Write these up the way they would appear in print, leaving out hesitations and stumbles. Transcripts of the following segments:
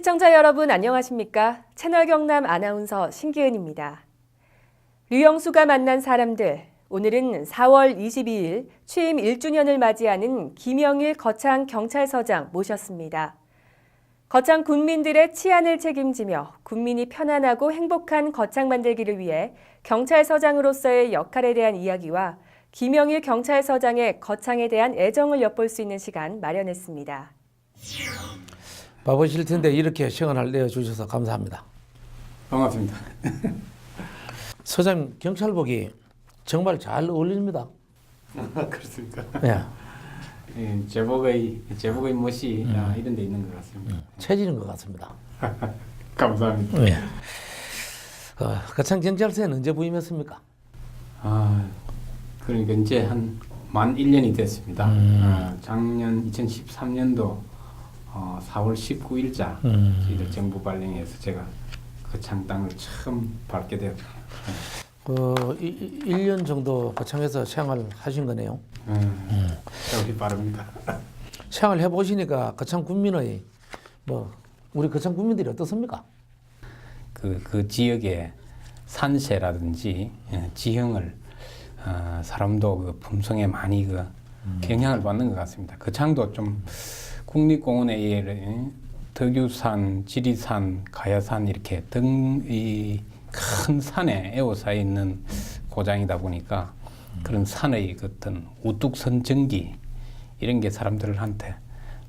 시청자 여러분 안녕하십니까? 채널 경남 아나운서 신기은입니다. 류영수가 만난 사람들, 오늘은 4월 22일 취임 1주년을 맞이하는 김영일 거창경찰서장 모셨습니다. 거창 군민들의 치안을 책임지며 국민이 편안하고 행복한 거창 만들기를 위해 경찰서장으로서의 역할에 대한 이야기와 김영일 경찰서장의 거창에 대한 애정을 엿볼 수 있는 시간 마련했습니다. 바쁘실 텐데 이렇게 시간을 내어주셔서 감사합니다. 반갑습니다. 서장 경찰복이 정말 잘 어울립니다. 그렇습니까? 예. 예, 제복의 멋이 이런 데 있는 것 같습니다. 체질인 것 같습니다. 감사합니다. 예. 거창 경찰서에는 언제 부임했습니까? 그러니까 이제 만 1년이 됐습니다. 작년 2013년도 4월 19일자 저희들 정부 발령에서 제가 거창 땅을 처음 밟게 되었습니다. 1년 정도 거창에서 생활하신 거네요. 세월이 빠릅니다. 생활 해보시니까 거창 군민의 우리 거창 군민들이 어떻습니까? 그 지역의 산세라든지 지형을 사람도 그 품성에 많이 영향을 받는 것 같습니다. 거창도 좀 국립공원에 의해 덕유산, 지리산, 가야산 이렇게 등이 큰 산에 에워싸여 있는 고장이다 보니까 그런 산의 어떤 우뚝선전기 이런 게 사람들한테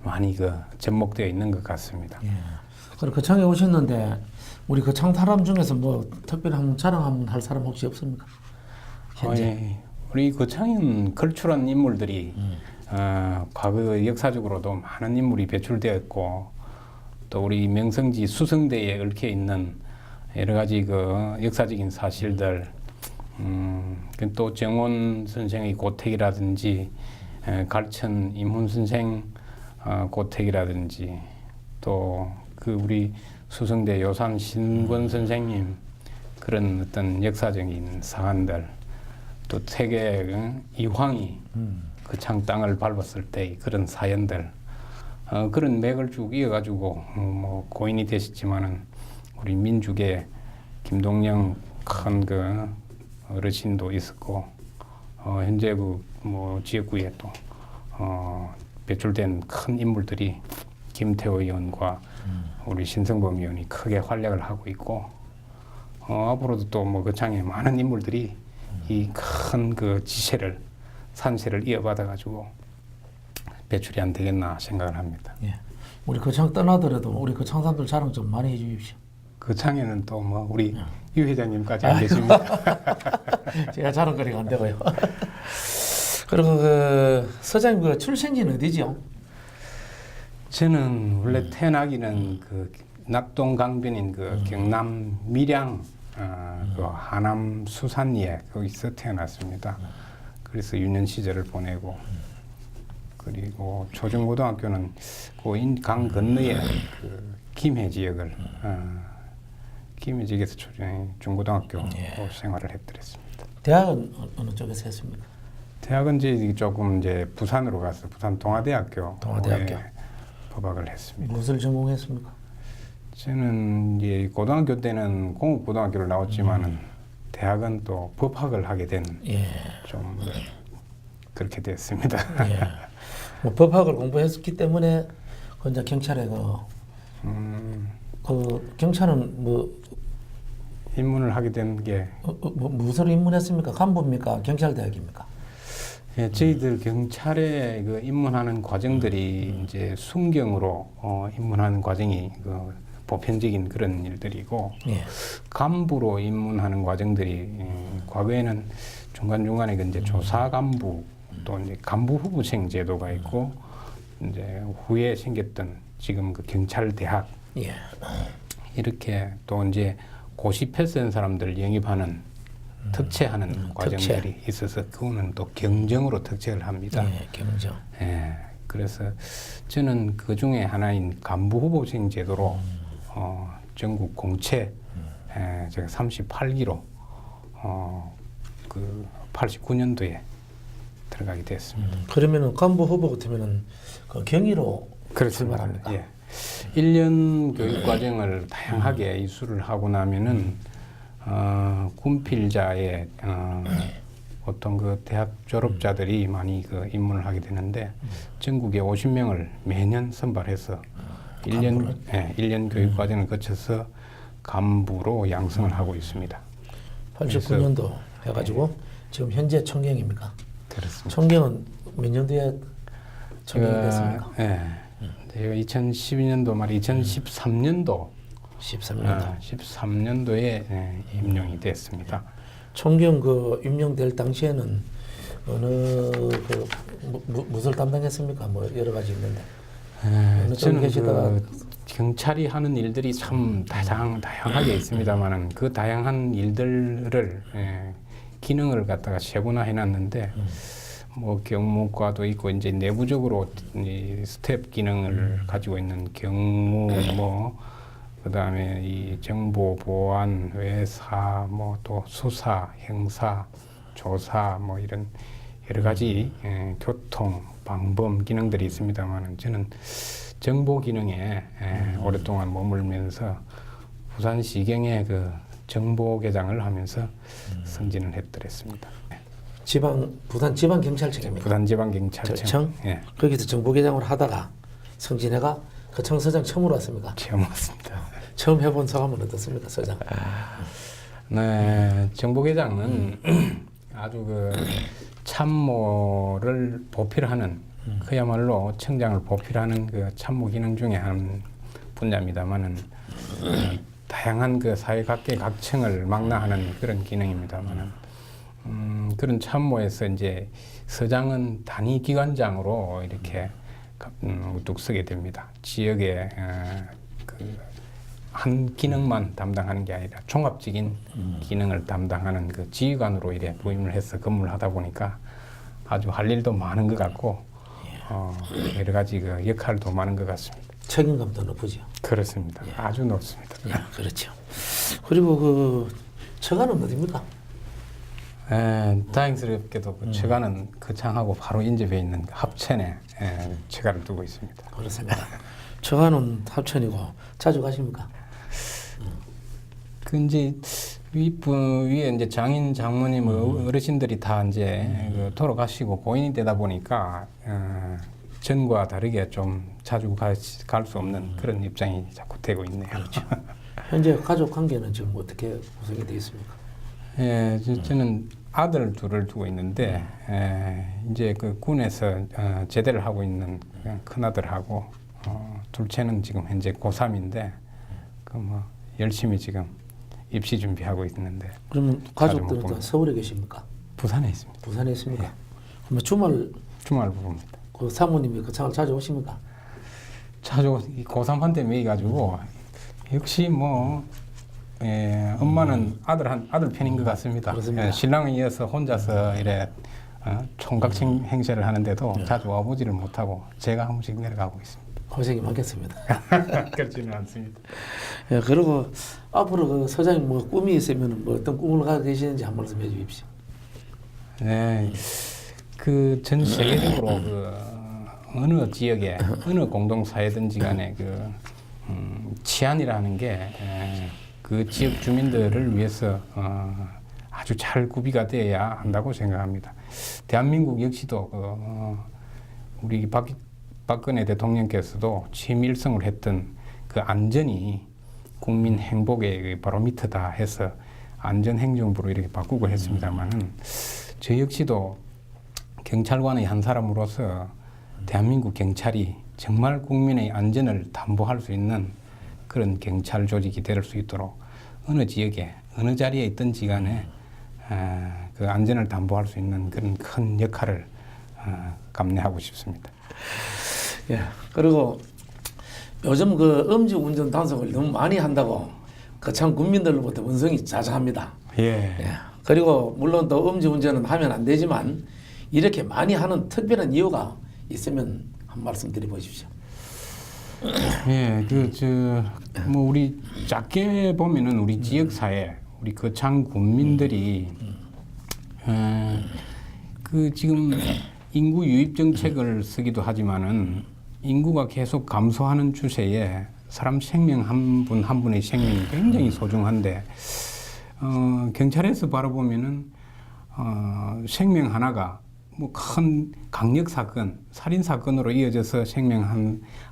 많이 접목되어 있는 것 같습니다. 예. 그럼 거창에 오셨는데 우리 거창 사람 중에서 특별히 한번 자랑 한번 할 사람 혹시 없습니까? 현재 우리 거창은 걸출한 인물들이 과거 역사적으로도 많은 인물이 배출되었고 또 우리 명성지 수성대에 얽혀 있는 여러 가지 역사적인 사실들, 또 정원 선생의 고택이라든지 갈천 임훈 선생 고택이라든지 또 우리 수성대 요산 신권 선생님 그런 어떤 역사적인 사안들, 또 세계 이황이 거창 땅을 밟았을 때의 그런 사연들, 그런 맥을 쭉 이어가지고 고인이 되셨지만은 우리 민족의 김동영 큰 어르신도 있었고 현재 지역구에 또 배출된 큰 인물들이 김태호 의원과 우리 신성범 의원이 크게 활약을 하고 있고 앞으로도 또 거창에 많은 인물들이 이 큰 지세를 산세를 이어받아 가지고 배출이 안 되겠나 생각을 합니다. 예. 우리 거창 떠나더라도 우리 거창 사람들 자랑 좀 많이 해주십시오. 거창에는 또 우리 유 회장님까지 안 계십니다. 제가 자랑거리가 안 되고요. 그리고 서장님 출생지는 어디죠? 저는 원래 태어나기는 낙동 강변인 경남 밀양 하남 수산리에 거기서 태어났습니다. 그래서 유년 시절을 보내고 그리고 초중고등학교는 강 건너에 김해 지역을 김해 지역에서 중고등학교 생활을 했더랬습니다. 대학은 어느 쪽에서 했습니까? 대학은 조금 부산으로 가서 부산 동아대학교 법학을 했습니다. 무엇을 전공했습니까? 저는 고등학교 때는 공업고등학교를 나왔지만은 대학은 또 법학을 하게 된 좀 그렇게 됐습니다. 예. 법학을 공부했기 때문에 이제 경찰에 경찰은 입문을 하게 된 게 무엇을 입문했습니까? 간부입니까? 경찰대학입니까? 예, 저희들 경찰에 입문하는 과정들이 이제 순경으로 입문하는 과정이 보편적인 그런 일들이고 간부로 입문하는 과정들이 과거에는 중간중간에 이제 조사 간부 또 이제 간부 후보생 제도가 있고 이제 후에 생겼던 지금 경찰 대학 이렇게 또 이제 고시 패스한 사람들 영입하는 특채하는 과정들이 있어서 그거는 또 경정으로 특채를 합니다. 경정. 그래서 저는 그 중에 하나인 간부 후보생 제도로 전국 공채 제가 38기로 89년도에 들어가게 됐습니다. 그러면은 간부 후보 같으면은 경위로 그렇습니다. 출마합니다. 예. 1년 교육 과정을 다양하게 이수를 하고 나면은 군필자의 어떤 그 대학 졸업자들이 많이 그 입문을 하게 되는데 전국에 50명을 매년 선발해서 1년 교육 과정을 거쳐서 간부로 양성을 하고 있습니다. 89년도 해가지고 지금 현재 총경입니까? 그렇습니다. 총경은 몇 년도에 총경이 됐습니까? 제가 2012년도 말이 2013년도 13년도. 13년도에 임용이 됐습니다. 총경 그 임명될 당시에는 어느 그 무엇을 담당했습니까? 뭐 여러 가지 있는데 어느 쪽에 저는 계시다가 그 경찰이 하는 일들이 참 다양하게 있습니다만은 그 다양한 일들을 기능을 갖다가 세분화 해놨는데 뭐 경무과도 있고 이제 내부적으로 이 스텝 기능을 가지고 있는 경무 뭐 그다음에 이 정보 보안 외사 뭐 또 수사 형사 조사 뭐 이런 여러 가지 교통 방범 기능들이 있습니다만은 저는 정보 기능에 오랫동안 머물면서 부산시경의 그 정보계장을 하면서 승진을 했더랬습니다. 부산 지방경찰청입니다. 부산지방경찰청. 예. 거기서 정보계장을 하다가 승진해가 그 청서장 처음으로 왔습니까? 처음 왔습니다. 처음 해본 소감은 어떻습니까, 서장? 네, 정보계장은 아주 그 참모를 보필하는 그야말로 청장을 보필하는 그 참모 기능 중에 한 분야입니다만은 다양한 그 사회 각계각층을 망라하는 그런 기능입니다만은 그런 참모에서 이제 서장은 단위 기관장으로 이렇게 우뚝 서게 됩니다. 지역의 그 한 기능만 담당하는 게 아니라 종합적인 기능을 담당하는 그 지휘관으로 이래 부임을 해서 근무를 하다 보니까 아주 할 일도 많은 것 같고 여러 가지 그 역할도 많은 것 같습니다. 책임감도 높으죠. 그렇습니다. 아주 높습니다. 그렇죠. 그리고 그 처가는 어디입니까? 다행스럽게도 그 처가는 그 창하고 바로 인접해 있는 그 합천에 처가를 두고 있습니다. 그렇습니다. 처가는 합천이고 자주 가십니까? 그 이제 위에 이제 장인 장모님 어르신들이 다 이제 그 돌아가시고 고인이 되다 보니까 전과 다르게 좀 자주 갈 수 없는 그런 입장이 자꾸 되고 있네요. 그렇죠. 현재 가족 관계는 지금 어떻게 구성이 되어 있습니까? 예, 저는 아들 둘을 두고 있는데 이제 그 군에서 제대를 하고 있는 큰 아들하고 둘째는 지금 현재 고3인데 그 뭐 열심히 지금 입시 준비하고 있는데. 그러면 가족들은 다 서울에 계십니까? 부산에 있습니다. 부산에 있습니까? 예. 그러면 주말 부부입니다. 그 사모님이 그 창을 자주 오십니까? 자주 고3 한테 매이가지고 역시 뭐 엄마는 아들 편인 것 같습니다. 그렇습니다. 신랑에 이어서 혼자서 이래 총각 행세를 하는데도 자주 와보지를 못하고 제가 한 번씩 내려가고 있습니다. 고생이 많겠습니다. 그렇지는 않습니다. 예, 그리고 앞으로 그 서장님 뭐 꿈이 있으면 뭐 어떤 꿈을 가지고 계시는지 한 말씀 해주십시오. 네, 그 전 세계적으로 그 어느 지역에 어느 공동사회든지 간에 그 치안이라는 게 그 지역 주민들을 위해서 아주 잘 구비가 되어야 한다고 생각합니다. 대한민국 역시도 우리 박근혜 대통령께서도 취임일성을 했던 그 안전이 국민 행복의 바로미터다 해서 안전행정부로 이렇게 바꾸고 했습니다만은 저 역시도 경찰관의 한 사람으로서 대한민국 경찰이 정말 국민의 안전을 담보할 수 있는 그런 경찰 조직이 될 수 있도록 어느 지역에 어느 자리에 있든지 간에 그 안전을 담보할 수 있는 그런 큰 역할을 감내하고 싶습니다. 예. 그리고 요즘 그 음주운전 단속을 너무 많이 한다고 그 참 국민들로부터 원성이 자자합니다. 예. 예. 그리고 물론 또 음주운전은 하면 안 되지만 이렇게 많이 하는 특별한 이유가 있으면 한 말씀 드려보십시오. 예, 뭐 우리 작게 보면은 우리 지역 사회, 우리 거창 군민들이 그 지금 인구 유입 정책을 쓰기도 하지만은 인구가 계속 감소하는 추세에 사람 생명 한 분 한 분의 생명이 굉장히 소중한데 경찰에서 바라보면은 생명 하나가 뭐 큰 강력 사건, 살인 사건으로 이어져서 생명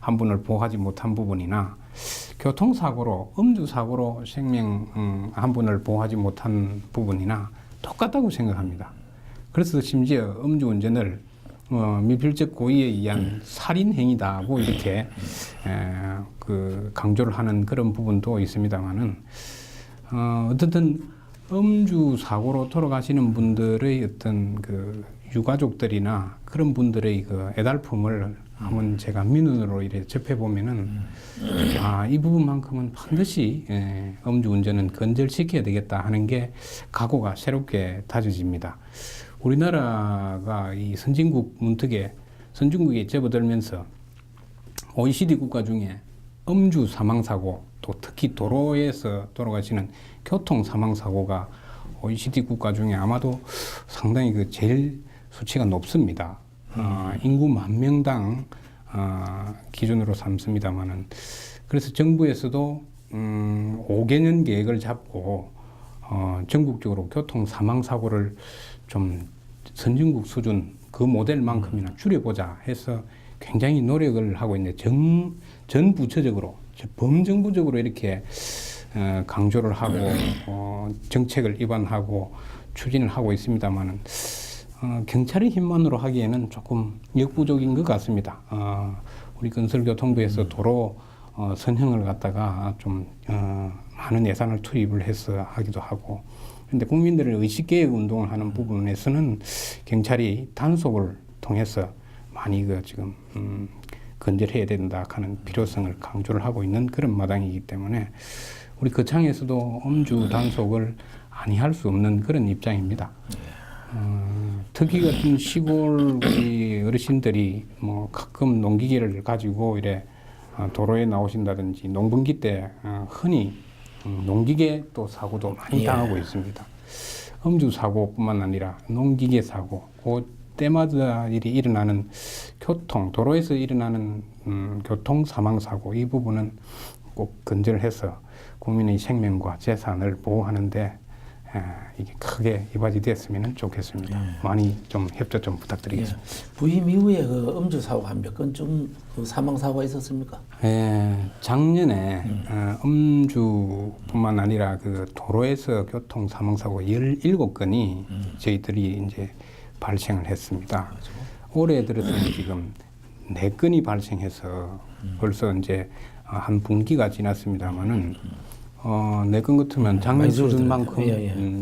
한 분을 보호하지 못한 부분이나 교통사고로, 음주사고로 생명 한 분을 보호하지 못한 부분이나 똑같다고 생각합니다. 그래서 심지어 음주운전을 미필적 고의에 의한 살인 행위다고 이렇게 강조를 하는 그런 부분도 있습니다만은 어쨌든 음주 사고로 돌아가시는 분들의 어떤 그 유가족들이나 그런 분들의 그 애달픔을 한번 제가 민원으로 이렇게 접해 보면은 이 부분만큼은 반드시 음주운전은 근절시켜야 되겠다 하는 게 각오가 새롭게 다져집니다. 우리나라가 이 선진국에 접어들면서 OECD 국가 중에 음주 사망사고 또 특히 도로에서 돌아가시는 교통 사망사고가 OECD 국가 중에 아마도 상당히 그 제일 수치가 높습니다. 인구 10,000명당 기준으로 삼습니다만은 그래서 정부에서도 5개년 계획을 잡고 전국적으로 교통 사망 사고를 좀 선진국 수준 그 모델만큼이나 줄여보자 해서 굉장히 노력을 하고 있는데 전 부처적으로 범정부적으로 이렇게 강조를 하고 정책을 입안하고 추진을 하고 있습니다만은 경찰의 힘만으로 하기에는 조금 역부족인 것 같습니다. 우리 건설교통부에서 도로 선형을 갖다가 좀 많은 예산을 투입을 해서 하기도 하고, 그런데 국민들의 의식개혁 운동을 하는 부분에서는 경찰이 단속을 통해서 많이 지금 근절해야 된다 하는 필요성을 강조를 하고 있는 그런 마당이기 때문에 우리 거창에서도 음주 단속을 아니할 수 없는 그런 입장입니다. 특히 같은 시골 우리 어르신들이 뭐 가끔 농기계를 가지고 이래 도로에 나오신다든지 농번기 때 흔히 농기계 또 사고도 많이 당하고 있습니다. 음주 사고뿐만 아니라 농기계 사고, 그 때마다 일어나는 도로에서 일어나는 교통 사망 사고, 이 부분은 꼭 근절해서 국민의 생명과 재산을 보호하는데 이게 크게 이바지됐으면 좋겠습니다. 많이 좀 협조 좀 부탁드리겠습니다. 부임 이후에 그 음주 사고가 한 몇 건쯤 그 사망 사고가 있었습니까? 작년에 음주뿐만 아니라 그 도로에서 교통 사망 사고 17건이 저희들이 이제 발생을 했습니다. 올해 들어서는 지금 4건이 발생해서 벌써 이제 한 분기가 지났습니다만은 4건 같으면 작년 수준만큼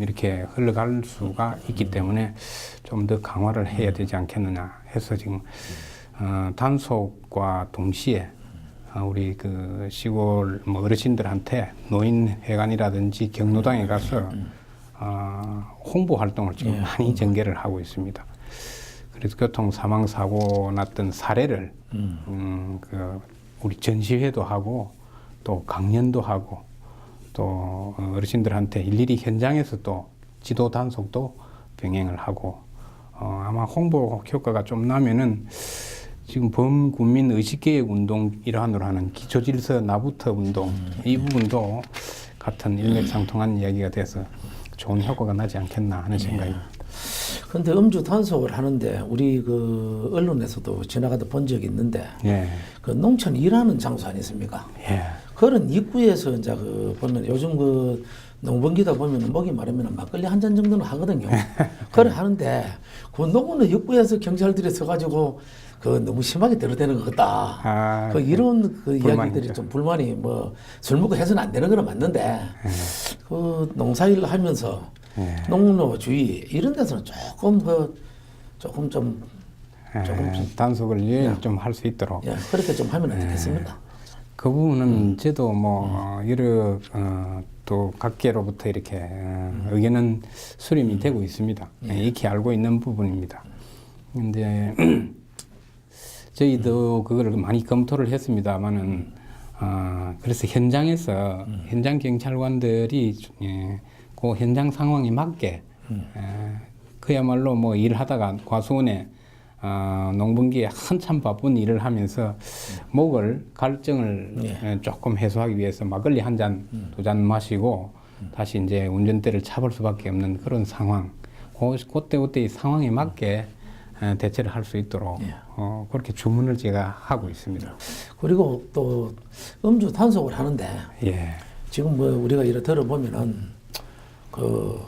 이렇게 흘러갈 수가 있기 때문에 좀 더 강화를 해야 되지 않겠느냐 해서 지금 단속과 동시에 우리 그 시골 뭐 어르신들한테 노인회관이라든지 경로당에 가서 홍보 활동을 지금 많이 전개를 하고 있습니다. 그래서 교통 사망 사고 났던 사례를 우리 전시회도 하고 또 강연도 하고 또 어르신들한테 일일이 현장에서 또 지도 단속도 병행을 하고 아마 홍보 효과가 좀 나면은 지금 범국민 의식개혁 운동 일환으로 하는 기초질서 나부터 운동 이 부분도 같은 일맥상통한 이야기가 돼서 좋은 효과가 나지 않겠나 하는 생각입니다. 그런데 음주 단속을 하는데 우리 그 언론에서도 지나가다 본 적이 있는데 그 농촌 일하는 장소 아니십니까? 그런 입구에서 이제 그 보면 요즘 그 농번기다 보면 목이 마르면 막걸리 한 잔 정도는 하거든요. 그래 하는데 그 농원의 입구에서 경찰들이 서가지고 그 너무 심하게 들어대는 것 같다. 그 이런 그 이야기들이 좀 불만이 뭐 술 먹고 해서는 안 되는 건 맞는데 그 농사일 하면서 농로 주의 이런 데서는 조금 좀 단속을 좀 할 수 있도록 그렇게 좀 하면 어떻겠습니까? 그 부분은 저도 뭐 여러 또 각계로부터 이렇게 의견은 수렴이 되고 있습니다. 익히 알고 있는 부분입니다. 근데 저희도 그걸 많이 검토를 했습니다만은 그래서 현장에서 현장 경찰관들이 그 현장 상황에 맞게 그야말로 뭐 일하다가 과수원에 농번기에 한참 바쁜 일을 하면서 목을 갈증을 조금 해소하기 위해서 막걸리 한 잔, 두 잔 마시고 다시 이제 운전대를 차볼 수밖에 없는 그런 상황. 그때의 상황에 맞게 대처를 할 수 있도록 그렇게 주문을 제가 하고 있습니다. 그리고 또 음주 단속을 하는데 지금 뭐 우리가 이래 들어보면은 그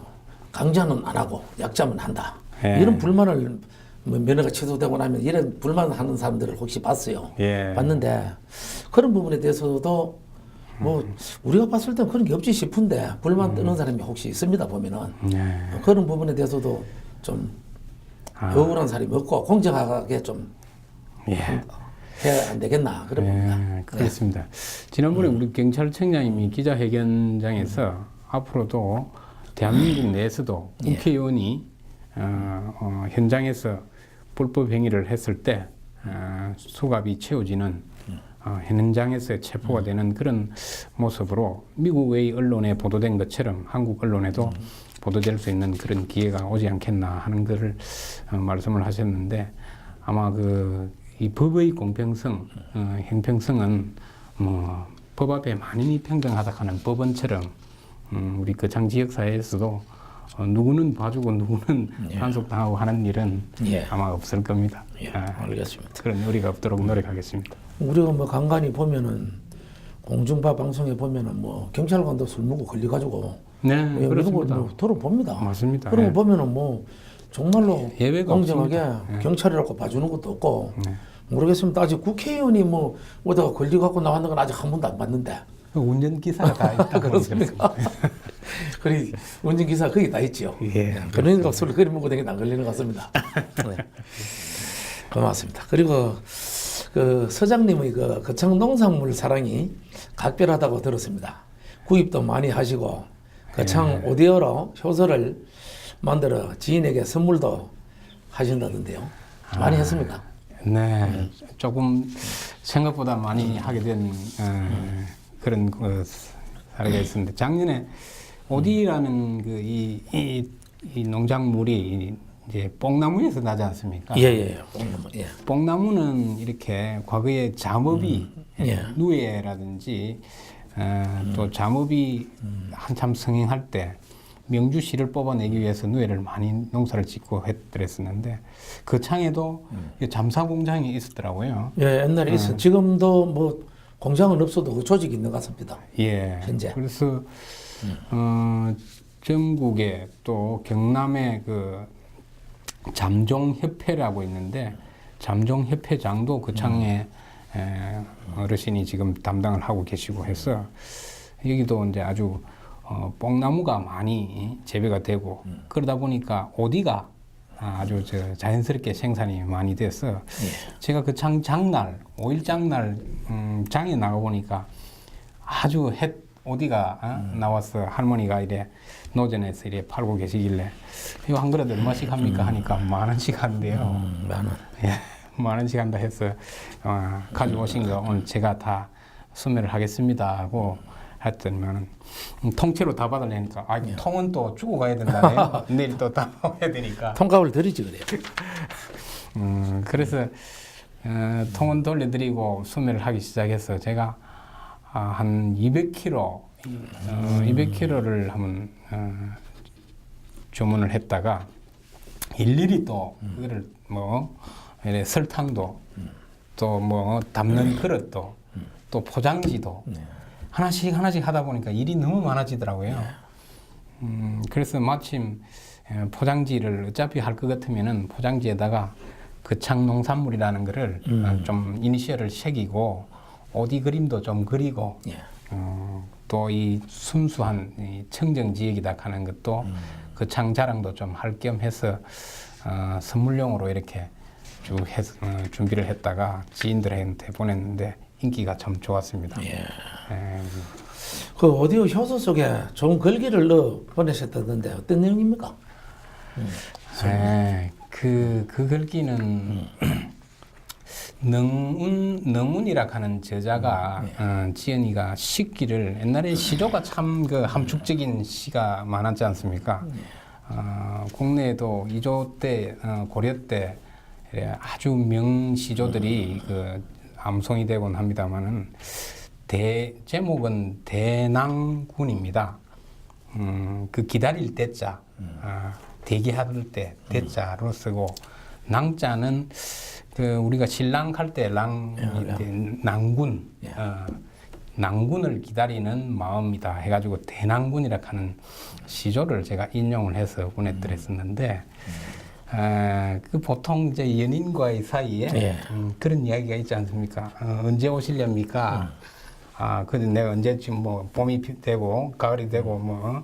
강자는 안 하고 약자만 한다. 이런 불만을 뭐 면허가 취소되고 나면 이런 불만하는 사람들을 혹시 봤어요? 봤는데 그런 부분에 대해서도 뭐 우리가 봤을 땐 그런 게 없지 싶은데 불만 뜨는 사람이 혹시 있습니다 보면은 그런 부분에 대해서도 좀 억울한 사람이 없고 공정하게 좀 해야 안 되겠나 그런 겁니다. 그렇습니다. 지난번에 우리 경찰청장님이 기자회견장에서 앞으로도 대한민국 내에서도 국회의원이 현장에서 불법 행위를 했을 때 수갑이 채워지는 현장에서 체포가 되는 그런 모습으로 미국의 언론에 보도된 것처럼 한국 언론에도 보도될 수 있는 그런 기회가 오지 않겠나 하는 것을 말씀을 하셨는데 아마 이 법의 공평성, 형평성은 뭐 법 앞에 만인이 평등하다 하는 법원처럼 우리 거창 지역 사회에서도 누구는 봐주고 누구는 단속당하고 하는 일은 아마 없을 겁니다. 알겠습니다. 그런 의리가 없도록 노력하겠습니다. 우리가 뭐 간간히 보면은 공중파 방송에 보면은 뭐 경찰관도 술 먹고 걸려가지고 그렇습니다. 뭐 들어봅니다. 맞습니다. 그런 거 보면은 뭐 정말로 예외가 공정하게 없습니다. 경찰이라고 봐주는 것도 없고 모르겠습니다. 아직 국회의원이 뭐 오다가 걸려갖고 나왔는 건 아직 한 번도 안 봤는데. 운전기사가 다 있다고 그렇습니까? 그래 운전기사 거기 다 있죠. 그러니까 술을 그리 먹고 되게 안 걸리는 것 같습니다. 고맙습니다. 그리고 그 서장님의 그 거창 농산물 사랑이 각별하다고 들었습니다. 구입도 많이 하시고 거창 오디오로 효소를 만들어 지인에게 선물도 하신다던데요. 많이 했습니까? 네, 조금 생각보다 많이 하게 된 그런 사례가 있었는데 작년에 오디라는 이 농작물이 이제 뽕나무에서 나지 않습니까? 뽕나무. 뽕나무는 이렇게 과거에 잠업이 누에라든지 또 잠업이 한참 성행할 때 명주씨를 뽑아내기 위해서 누에를 많이 농사를 짓고 했더랬었는데 그 창에도 잠사 공장이 있었더라고요. 옛날에 있어. 지금도 뭐 공장은 없어도 그 조직이 있는 것 같습니다. 현재. 그래서 전국에 또 경남에 그 잠종협회라고 있는데 잠종협회장도 그 창에 어르신이 지금 담당을 하고 계시고 해서 여기도 이제 아주 뽕나무가 많이 재배가 되고 그러다 보니까 오디가 아주 자연스럽게 생산이 많이 돼서 제가 그 장날 5일 장날 장에 나가 보니까 아주 오디가 나와서 할머니가 이래 노전에서 이래 팔고 계시길래 이거 한 그릇 얼마씩 합니까 하니까 10,000원씩 한대요. 10,000원. 10,000원씩 한다 해서 가져오신 거 오늘 제가 다 수매를 하겠습니다 하고 했더니만 통째로 다 받으려니까 통은 또 주고 가야 된다네요. 내일 또 다 와야 되니까. 통값을 드리지 그래요. 그래서 통은 돌려드리고 수매를 하기 시작해서 제가 한 200kg, 200kg를 한번 주문을 했다가 일일이 또 그거를 뭐 설탕도 또 뭐 담는 그릇도 또 포장지도 하나씩 하다 보니까 일이 너무 많아지더라고요. 그래서 마침 포장지를 어차피 할 것 같으면은 포장지에다가 거창 농산물이라는 거를 좀 이니셜을 새기고 오디 그림도 좀 그리고 또 이 순수한 이 청정 지역이다 하는 것도 거창 자랑도 좀 할 겸 해서 선물용으로 이렇게 쭉 준비를 했다가 지인들한테 보냈는데 인기가 참 좋았습니다. 그 오디오 효소 속에 좋은 글귀를 넣어 보내셨다던데 어떤 내용입니까? 그 글귀는 능운이라 하는 저자가 지연이가 시기를 옛날에 시조가 참 그 함축적인 시가 많았지 않습니까? 국내에도 이조 때 고려 때 아주 명시조들이 그 암송이 되곤 합니다만은 제목은 대낭군입니다. 그 기다릴 때자, 대기할 때 대자로 쓰고 낭자는 그 우리가 신랑 갈 때 낭군, 낭군을 기다리는 마음이다 해가지고 대낭군이라 하는 시조를 제가 인용을 해서 보내드렸었는데 그 보통 이제 연인과의 사이에 그런 이야기가 있지 않습니까? 언제 오시렵니까? 근데 내가 언제쯤 뭐 봄이 되고 가을이 되고 뭐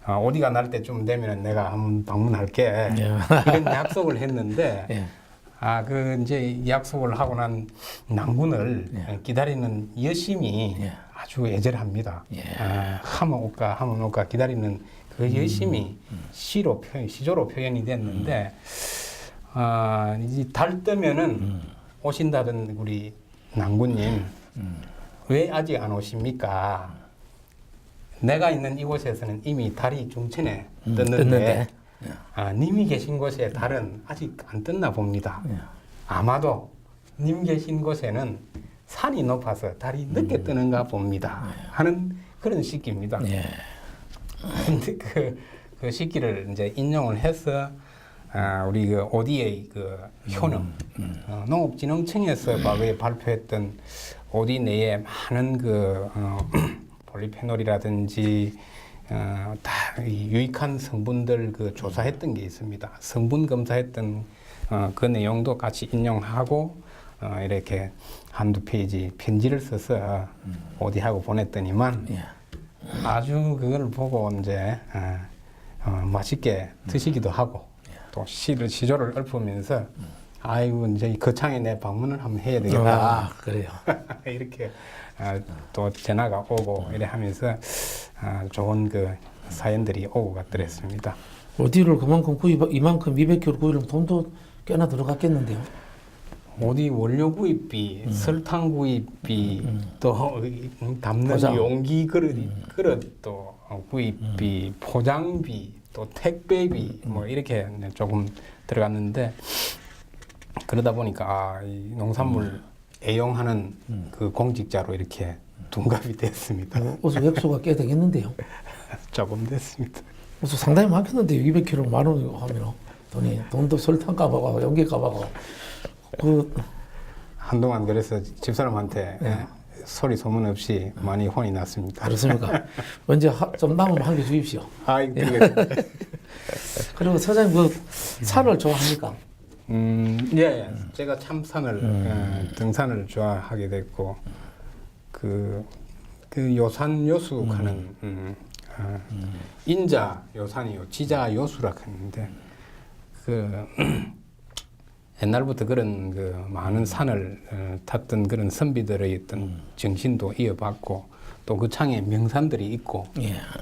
어디가 날 때쯤 되면 내가 한번 방문할게 이런 약속을 했는데 그 이제 약속을 하고 난 낭군을 기다리는 여심이 아주 애절합니다. 하면 올까 기다리는 그 여심이 시조로 표현이 됐는데 이제 달 뜨면은 오신다던 우리 낭군님 왜 아직 안 오십니까? 내가 있는 이곳에서는 이미 달이 중천에 떴는데 님이 계신 곳에 달은 아직 안 떴나 봅니다. 아마도 님 계신 곳에는 산이 높아서 달이 늦게 뜨는가 봅니다. 하는 그런 시기입니다. 근데 그 시기를 이제 인용을 해서 우리 그 ODA 그 효능 농업진흥청에서 과거에 발표했던 OD 내에 많은 그 폴리페놀이라든지 다 유익한 성분들 그 조사했던 게 있습니다. 성분 검사했던 그 내용도 같이 인용하고 이렇게 한두 페이지 편지를 써서 OD하고 보냈더니만 아주 그걸 보고 이제 맛있게 드시기도 하고 또 시조를 읊으면서 아이고 이제 거창에 내 방문을 한번 해야 되겠다. 그래요. 이렇게 또 전화가 오고 이래 하면서 좋은 그 사연들이 오고 갔더랬습니다. 어디를 그만큼 이만큼 200kg 구입하면 돈도 꽤나 들어갔겠는데요. 어디 원료 구입비, 설탕 구입비, 또 담는 포장. 용기 그릇도 구입비, 포장비, 또 택배비 뭐 이렇게 조금 들어갔는데 그러다 보니까 이 농산물 애용하는 그 공직자로 이렇게 둔갑이 됐습니다. 어서 액수가 꽤 되겠는데요. 조금 됐습니다. 어서 상당히 많겠는데요. 200kg 만 원 하면 돈도 설탕 값하고 용기 값하고 한동안 그래서 집사람한테 소리 소문 없이 많이 혼이 났습니다. 그렇습니까? 언제 좀 남으면 한 개 주십시오. 그리고 사장님 그 산을 좋아합니까? 예. 제가 참 등산을 좋아하게 됐고 그 요산 요수 하는 인자 요산이요, 지자 요수라 하는데 그 옛날부터 그런 그 많은 산을 탔던 그런 선비들의 어떤 정신도 이어받고 또 그 창에 명산들이 있고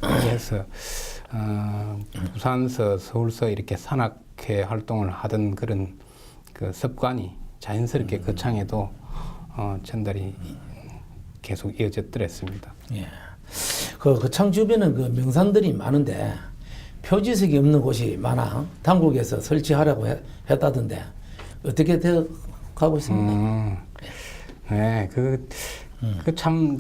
그래서 부산서, 서울서 이렇게 산악회 활동을 하던 그런 그 습관이 자연스럽게 그 창에도 전달이 계속 이어졌더랬습니다. 그 창 주변은 그 명산들이 많은데 표지석이 없는 곳이 많아. 당국에서 설치하라고 했다던데 어떻게 되어 가고 있습니까? 네, 그 참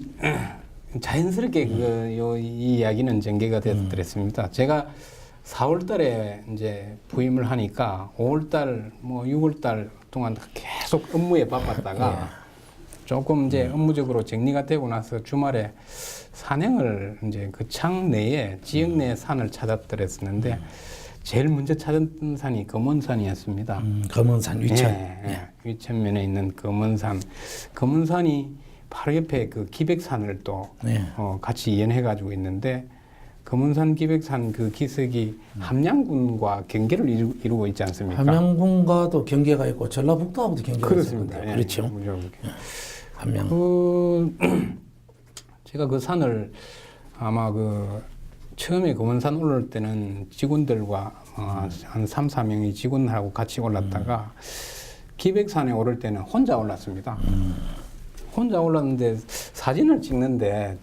자연스럽게 이 이야기는 전개가 됐더랬습니다. 제가 4월달에 이제 부임을 하니까 5월달, 뭐 6월달 동안 계속 업무에 바빴다가 조금 이제 업무적으로 정리가 되고 나서 주말에 산행을 이제 그 창 내에 지역 내 산을 찾았더랬었는데 제일 먼저 찾은 산이 검은산이었습니다. 검은산 위천. 위천면에 있는 검은산이 바로 옆에 그 기백산을 또 같이 연해가지고 있는데 검은산 기백산 그 기슭이 함양군과 경계를 이루고 있지 않습니까? 함양군과도 경계가 있고 전라북도하고도 경계가 그렇습니다. 있습니다. 그렇죠. 함양. 제가 그 산을 아마 처음에 검은산 올라올 때는 직원들과 한 3, 4명이 직원하고 같이 올랐다가 기백산에 오를 때는 혼자 올랐습니다. 혼자 올랐는데 사진을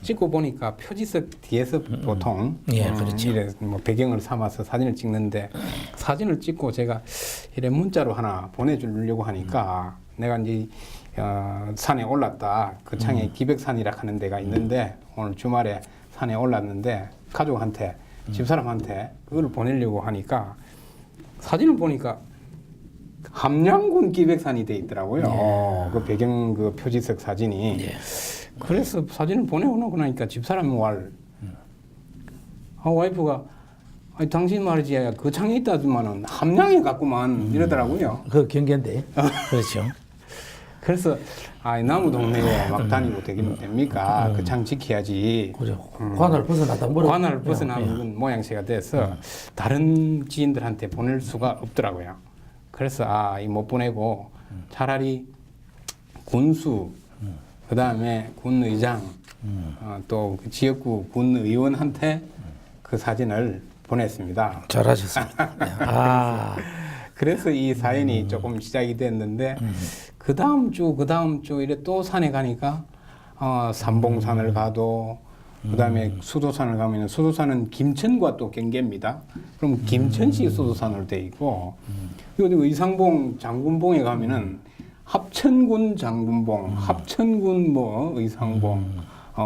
찍고 보니까 표지석 뒤에서 보통 예, 그렇죠. 이래 뭐 배경을 삼아서 사진을 찍는데 사진을 찍고 제가 이래 문자로 하나 보내주려고 하니까 내가 이제 산에 올랐다. 그 창에 기백산이라 하는 데가 있는데 오늘 주말에 산에 올랐는데 가족한테 집사람한테 그걸 보내려고 하니까 사진을 보니까 함양군 기백산이 돼 있더라고요. 그 배경 그 표지석 사진이. 그래서 사진을 보내오고 나니까 집사람이 와이프가 아니, 당신 말이지 그 창에 있다지만은 함양에 갔구만 이러더라고요. 그 경계인데. 그렇죠. 그래서 나무 동네에 막 다니고 되긴 됩니까? 그 창 지켜야지. 그죠. 관을 벗어나다 관을 벗어나는 모양새가 돼서 다른 지인들한테 보낼 수가 없더라고요. 그래서 이 못 보내고 차라리 군수, 그 다음에 군의장, 또 그 지역구 군의원한테 그 사진을 보냈습니다. 잘하셨습니다. 그래서 이 사연이 조금 시작이 됐는데 그 다음 주 이래 또 산에 가니까 삼봉산을 가도 그다음에 수도산을 가면 수도산은 김천과 또 경계입니다. 그럼 김천시 수도산으로 돼 있고 그리고 의상봉 장군봉에 가면은 합천군 장군봉, 합천군 뭐 의상봉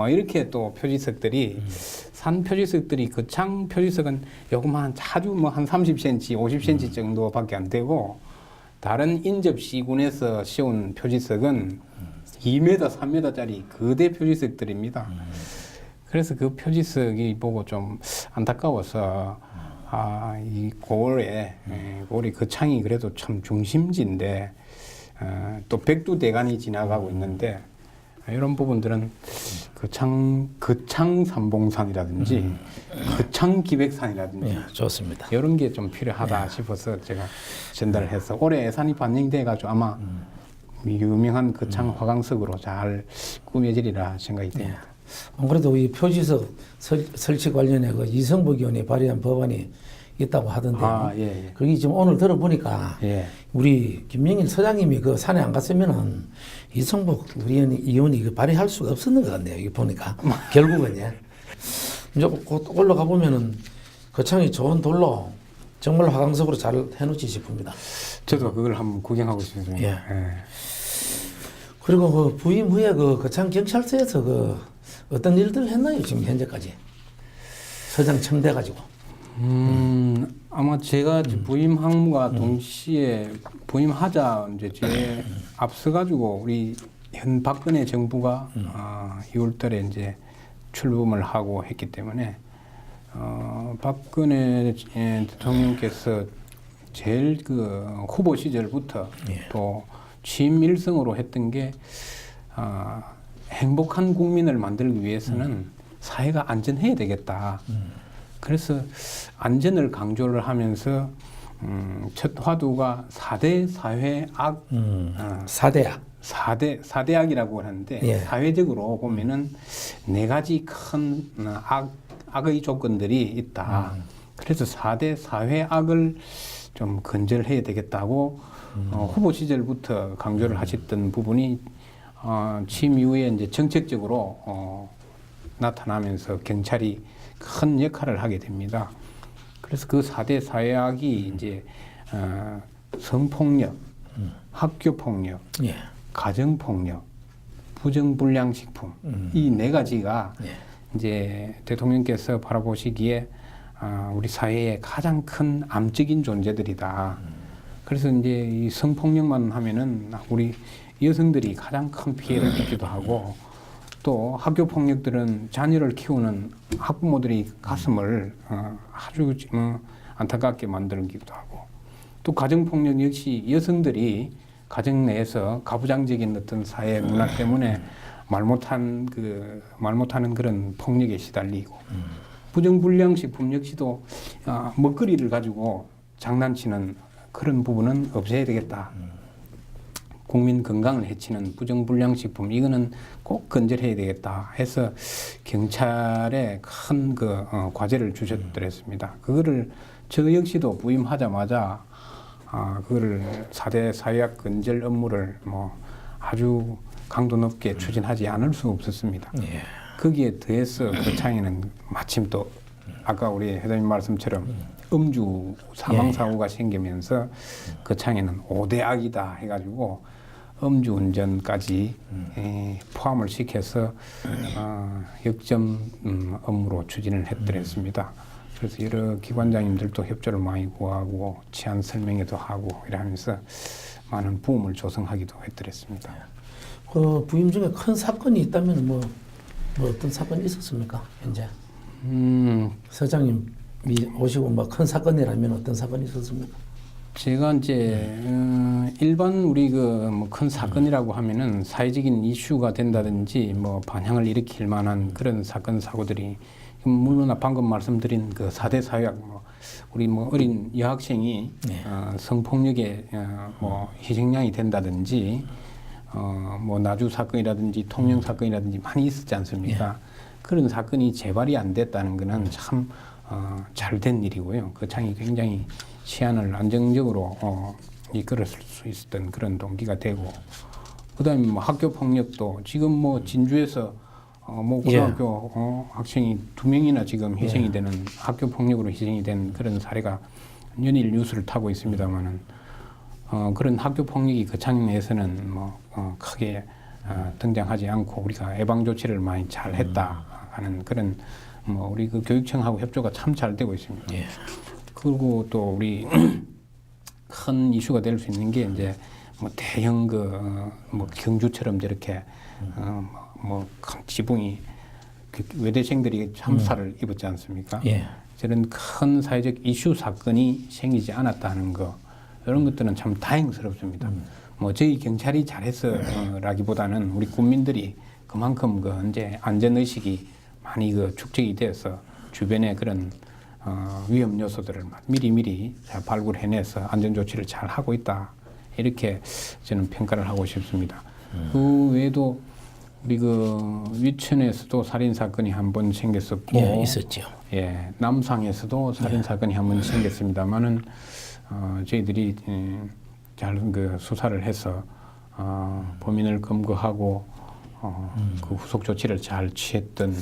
이렇게 또 표지석들이 산 표지석들이 그 창 표지석은 요것만 자주 뭐 한 30cm, 50cm 정도밖에 안 되고 다른 인접 시군에서 씌운 표지석은 2m, 3m짜리 거대 표지석들입니다. 그래서 그 표지석이 보고 좀 안타까워서 이 고을이 그 창이 그래도 참 중심지인데 또 백두대간이 지나가고 있는데 이런 부분들은 거창 삼봉산이라든지 거창 기백산이라든지 좋습니다. 이런 게 좀 필요하다 싶어서 제가 전달을 해서 올해 예산이 반영돼 가지고 아마 유명한 거창 화강석으로 잘 꾸며지리라 생각이 됩니다. 그래도 이 표지석 설치 관련해 그 이성복 의원이 발의한 법안이 있다고 하던데요. 그게 지금 오늘 들어보니까 우리 김명일 서장님이 그 산에 안 갔으면은 이성복 우리 의원이 그 발의할 수가 없었는 것 같네요. 이거 보니까 결국은 이제 곧 올라가 보면은 거창이 좋은 돌로 정말 화강석으로 잘 해놓지 싶습니다. 저도 그걸 한번 구경하고 싶습니다. 그리고 그 부임 후에 그 거창 경찰서에서 그 어떤 일들을 했나요 지금 현재까지 서장 청대 가지고? 아마 제가 부임 항무가 동시에 부임하자 이제 제 앞서 가지고 우리 현 박근혜 정부가 6월달에 이제 출범을 하고 했기 때문에 박근혜 대통령께서 제일 그 후보 시절부터 또 취임 일성으로 했던 게 행복한 국민을 만들기 위해서는 사회가 안전해야 되겠다. 그래서 안전을 강조를 하면서 첫 화두가 4대 사회악, 4대악. 4대악이라고 하는데 사회적으로 보면은 4가지 큰 악의 조건들이 있다. 그래서 4대 사회악을 좀 근절해야 되겠다고 후보 시절부터 강조를 하셨던 부분이 취임 이후에 이제 정책적으로 나타나면서 경찰이 큰 역할을 하게 됩니다. 그래서 그 4대 사회악이 이제 성폭력, 학교폭력, 가정폭력, 부정불량식품 이 4가지가 이제 대통령께서 바라보시기에 우리 사회의 가장 큰 암적인 존재들이다. 그래서 이제 이 성폭력만 하면은 우리 여성들이 가장 큰 피해를 입기도 하고 또 학교 폭력들은 자녀를 키우는 학부모들이 가슴을 아주 안타깝게 만들기도 하고 또 가정 폭력 역시 여성들이 가정 내에서 가부장적인 어떤 사회 문화 때문에 말 못하는 그런 폭력에 시달리고 부정불량식품 역시도 먹거리를 가지고 장난치는 그런 부분은 없애야 되겠다. 국민 건강을 해치는 부정불량식품 이거는 꼭 건절해야 되겠다 해서 경찰에 큰 그 과제를 주셨더랬습니다. 그거를 저 역시도 부임하자마자 그거를 4대 사회악 건절 업무를 뭐 아주 강도 높게 추진하지 않을 수 없었습니다. 예. 거기에 더해서 거창에는 마침 또 아까 우리 회장님 말씀처럼 음주 사망 사고가 생기면서 거창에는 5대 악이다 해가지고 음주 운전까지 포함을 시켜서 역점 업무로 추진을 했더랬습니다. 그래서 여러 기관장님들도 협조를 많이 구하고 치안 설명회도 하고 이러면서 많은 부음을 조성하기도 했더랬습니다. 그 부임 중에 큰 사건이 있다면 뭐 어떤 사건이 있었습니까? 현재 서장님이 오시고 뭐 큰 사건이라면 어떤 사건이 있었습니까? 제가 이제 일반 우리 그 뭐 큰 사건이라고 하면은 사회적인 이슈가 된다든지 뭐 반향을 일으킬 만한 그런 사건 사고들이 물론 방금 말씀드린 그 4대 사회학 뭐 우리 뭐 어린 여학생이 성폭력에 뭐 희생양이 된다든지 뭐 나주 사건이라든지 통영 사건이라든지 많이 있었지 않습니까? 그런 사건이 재발이 안 됐다는 것은 참 잘된 일이고요. 그 창이 굉장히 시안을 안정적으로 이끌었을 수 있었던 그런 동기가 되고, 그다음에 뭐 학교 폭력도 지금 뭐 진주에서 뭐 고등학교 학생이 2명이나 지금 희생이 되는 학교 폭력으로 희생이 된 그런 사례가 연일 뉴스를 타고 있습니다만은 그런 학교 폭력이 거창 내에서는 뭐 크게 등장하지 않고 우리가 예방 조치를 많이 잘 했다 하는 그런 뭐 우리 그 교육청하고 협조가 참 잘 되고 있습니다. 그리고 또 우리 큰 이슈가 될 수 있는 게 이제 뭐 대형 뭐 경주처럼 저렇게 뭐 큰 지붕이 그 외대생들이 참사를 입었지 않습니까? 저런 큰 사회적 이슈 사건이 생기지 않았다는 거, 이런 것들은 참 다행스럽습니다. 뭐 저희 경찰이 잘했어라기보다는 우리 국민들이 그만큼 그 이제 안전 의식이 많이 그 축적이 돼서 주변에 그런 위험 요소들을 미리미리 잘 발굴해내서 안전 조치를 잘 하고 있다, 이렇게 저는 평가를 하고 싶습니다. 그 외에도 우리 그 위천에서도 살인 사건이 한 번 생겼었고, 있었죠. 남상에서도 살인 사건이 한 번 생겼습니다만은 저희들이 잘 그 수사를 해서 범인을 검거하고 그 후속 조치를 잘 취했던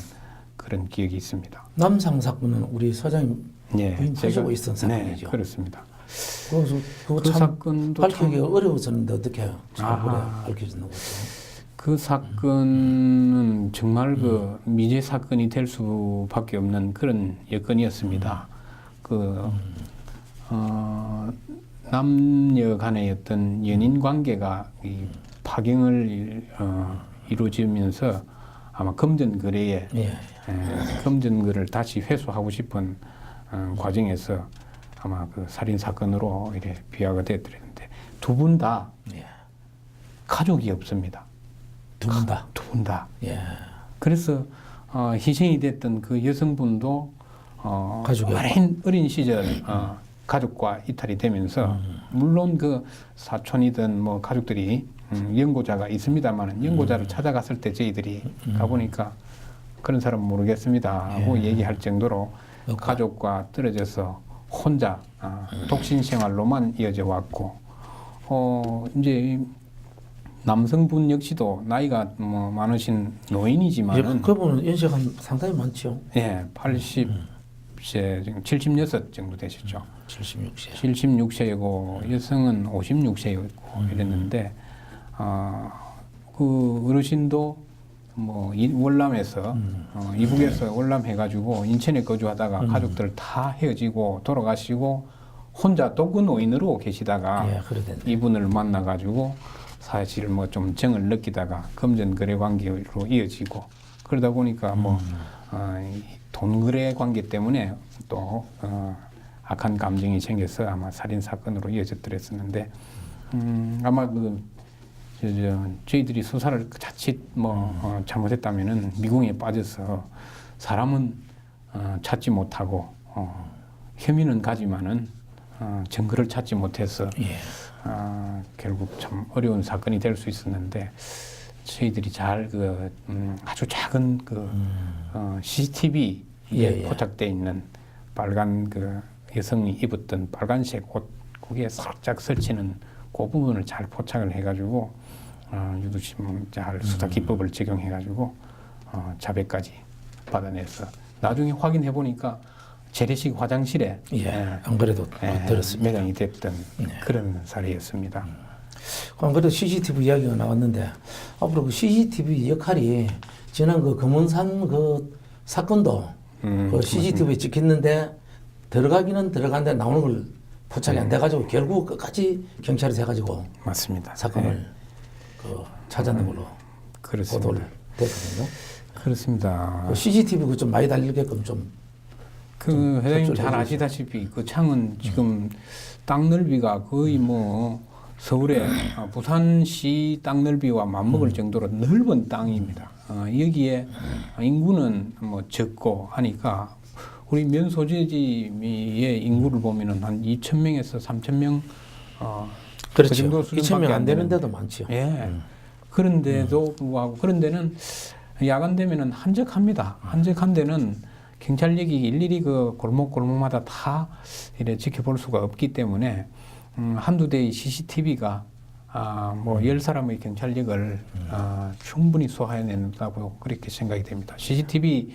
그런 기억이 있습니다. 남상 사건은 우리 서장님 부임하시고 있었던 사건이죠. 네, 그렇습니다. 그래서 그 사건도 밝히기가 어려웠었는데 어떻게 잘 밝혀졌는 거죠? 그 사건은 정말 그 미제 사건이 될 수밖에 없는 그런 여건이었습니다. 남녀 간의 어떤 연인 관계가 이 파경을 이루어지면서 아마 금전 거래에 금전 거래를 다시 회수하고 싶은 과정에서 아마 그 살인 사건으로 이렇게 비화가 됐는데 두 분 다 가족이 없습니다. 두 분 다. 두 분 다. 그래서 희생이 됐던 그 여성분도 어린 시절 가족과 이탈이 되면서 물론 그 사촌이든 뭐 가족들이 연고자가 있습니다만은 연고자를 찾아갔을 때 저희들이 가보니까 그런 사람 모르겠습니다 하고 얘기할 정도로 가족과 떨어져서 혼자 독신 생활로만 이어져 왔고, 이제 남성분 역시도 나이가 뭐 많으신 노인이지만은 그분은 연세가 상당히 많죠. 80세 지금 76 정도 되셨죠. 76세. 76세이고 여성은 56세였고 이랬는데 그 어르신도 뭐 월남에서 이북에서 월남해가지고 인천에 거주하다가 가족들 다 헤어지고 돌아가시고 혼자 독거 노인으로 계시다가 이분을 만나가지고 사실 뭐 좀 정을 느끼다가 금전 거래 관계로 이어지고 그러다 보니까 뭐 돈 거래 관계 때문에 또 악한 감정이 생겨서 아마 살인 사건으로 이어졌더랬었는데 아마 저희들이 수사를 자칫 뭐 잘못했다면은 미궁에 빠져서 사람은 찾지 못하고 혐의는 가지만은 증거를 찾지 못해서 결국 참 어려운 사건이 될 수 있었는데 저희들이 잘 아주 작은 CCTV에 포착되어 있는 빨간 여성이 입었던 빨간색 옷 거기에 살짝 설치는 그 부분을 잘 포착을 해가지고 유도신문자 수사 기법을 적용해가지고 자백까지 받아내서 나중에 확인해 보니까 재래식 화장실에 안 그래도 들었습니다. 매장이 됐던 그런 사례였습니다. 안 그래도 CCTV 이야기가 나왔는데 앞으로 그 CCTV 역할이 지난 그 금원산 그 사건도 그 CCTV에 찍혔는데 들어가기는 들어간데 나오는 걸 포착이 안 돼가지고 결국 끝까지 경찰에서 해가지고 맞습니다. 사건을 그 찾아낸 걸로 그렇습니다. 보도를 됐거든요. 그렇습니다. 그 CCTV 그 좀 많이 달리게끔 좀 그 회장님 잘 협조를 아시다시피 그 창은 지금 땅 넓이가 거의 뭐 서울의 부산시 땅 넓이와 맞먹을 정도로 넓은 땅입니다. 여기에 인구는 뭐 적고 하니까 우리 면소재지의 인구를 보면은 한 2,000명에서 3,000명 그렇죠. 그 정도 2,000명 안 되는데도 많죠. 예. 그런데도 불구하고 그런 데는 야간 되면은 한적합니다. 한적한 데는 경찰력이 일일이 그 골목골목마다 다 이래 지켜볼 수가 없기 때문에 한두 대의 CCTV가 뭐 10사람의 경찰력을 충분히 소화해낸다고 그렇게 생각이 됩니다. CCTV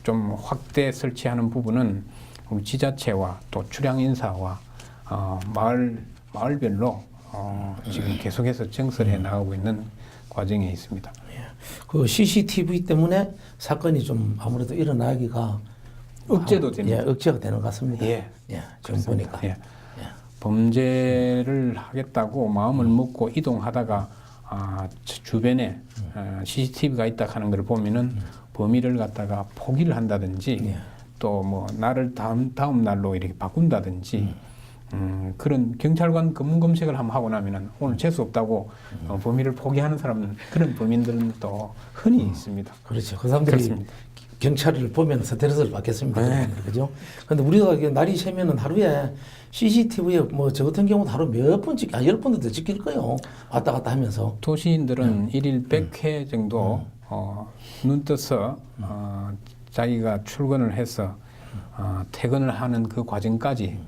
좀 확대 설치하는 부분은 우리 지자체와 또 출향 인사와 마을별로 지금 계속해서 정설해 나가고 있는 과정에 있습니다. 그 CCTV 때문에 사건이 좀 아무래도 일어나기가 억제도 됩니다. 억제가 되는 것 같습니다. 지금 그렇습니다. 보니까. 범죄를 하겠다고 마음을 먹고 이동하다가 주변에 CCTV가 있다 하는 걸 보면은 범위를 갖다가 포기를 한다든지 또 뭐 날을 다음 날로 이렇게 바꾼다든지 그런 경찰관 검문 검색을 한번 하고 나면은 오늘 재수 없다고 범위를 포기하는 사람은 그런 범인들은 또 흔히 있습니다. 그렇죠. 그 사람들이 그렇습니다. 경찰을 보면 스트레스를 받겠습니다. 그죠? 근데 우리가 날이 새면은 하루에 CCTV에 뭐 저 같은 경우는 하루 몇 번 찍, 10번도 더 찍힐 거예요. 왔다 갔다 하면서. 도시인들은 일일 100회 정도 눈 떠서 자기가 출근을 해서 퇴근을 하는 그 과정까지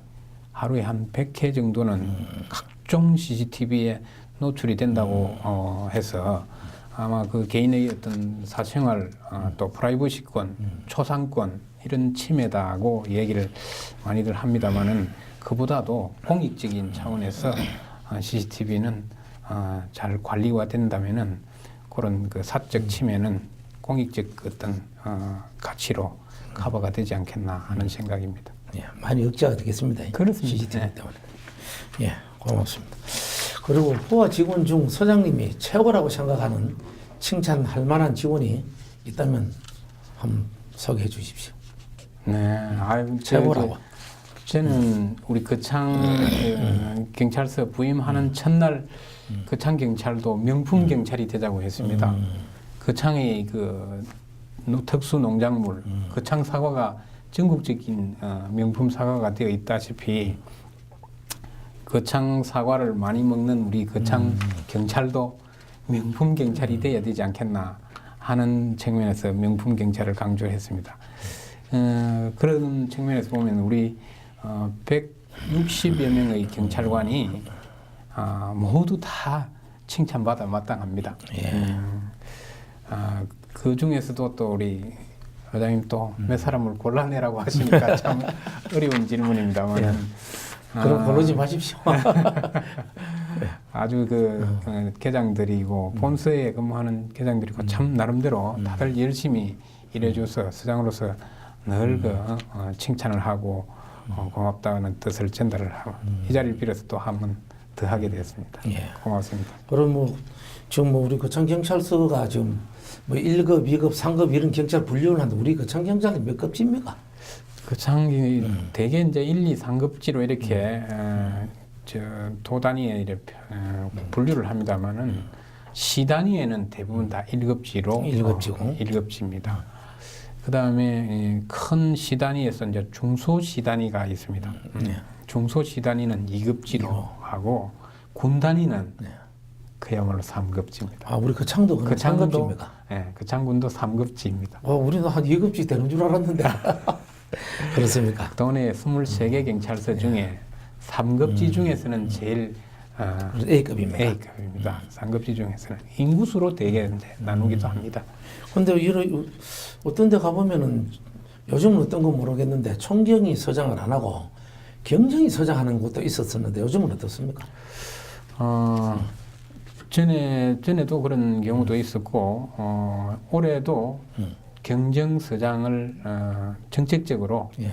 하루에 한 100회 정도는 각종 CCTV에 노출이 된다고 해서 아마 그 개인의 어떤 사생활 또 프라이버시권, 초상권 이런 침해다고 얘기를 많이들 합니다만은 그보다도 공익적인 차원에서 CCTV는 잘 관리가 된다면은 그런 그 사적 침해는 공익적 어떤 가치로 커버가 되지 않겠나 하는 생각입니다. 많이 억제가 되겠습니다. 그렇습니다. CCTV 때문에. 고맙습니다. 그리고 포화 직원 중 서장님이 최고라고 생각하는 칭찬할 만한 직원이 있다면 한번 소개해 주십시오. 최고라고. 저는 우리 거창 경찰서 부임하는 첫날 거창 경찰도 명품 경찰이 되자고 했습니다. 거창의 그 특수 농작물, 거창 사과가 전국적인 명품 사과가 되어 있다시피 거창 사과를 많이 먹는 우리 거창 경찰도 명품 경찰이 돼야 되지 않겠나 하는 측면에서 명품 경찰을 강조했습니다. 그런 측면에서 보면 우리 160여 명의 경찰관이 모두 다 칭찬받아 마땅합니다. 그 중에서도 또 우리 회장님 또 몇 사람을 골라내라고 하시니까 참 어려운 질문입니다만 그럼 고르지 마십시오. 아주 그 계장들이고 본서에 근무하는 계장들이고 참 나름대로 다들 열심히 일해줘서 서장으로서 늘 칭찬을 하고 고맙다는 뜻을 전달을 하고 이 자리를 빌어서 또 한 번 더 하게 되었습니다. 고맙습니다. 그럼 지금 우리 거창 경찰서가 지금 1급, 2급, 3급 이런 경찰 분류를 하는데 우리 거창 경찰은 몇 급지입니까? 거창이 대개 이제 1, 2, 3급지로 이렇게 도 단위에 이렇게 분류를 합니다만은 시 단위에는 대부분 다 1급지로 1급지입니다. 그 다음에 큰 시 단위에서 이제 중소 시 단위가 있습니다. 중소 시 단위는 2급지로 하고 군 단위는 그야말로 3급지입니다. 우리 거창도 그럼 3급지입니까? 네, 거창군도 3급지입니다. 우리는 한 2급지 되는 줄 알았는데. 그렇습니까? 동네 23개 경찰서 중에 3급지 중에서는 제일 A급입니다. A급입니다. 상급지 중에서는 인구수로 되게 이제 나누기도 합니다. 근데 이런 어떤 데 가보면은 요즘은 어떤 건 모르겠는데 총경이 서장을 안 하고 경정이 서장하는 곳도 있었었는데 요즘은 어떻습니까? 전에도 그런 경우도 있었고 올해도 경정서장을 정책적으로 예.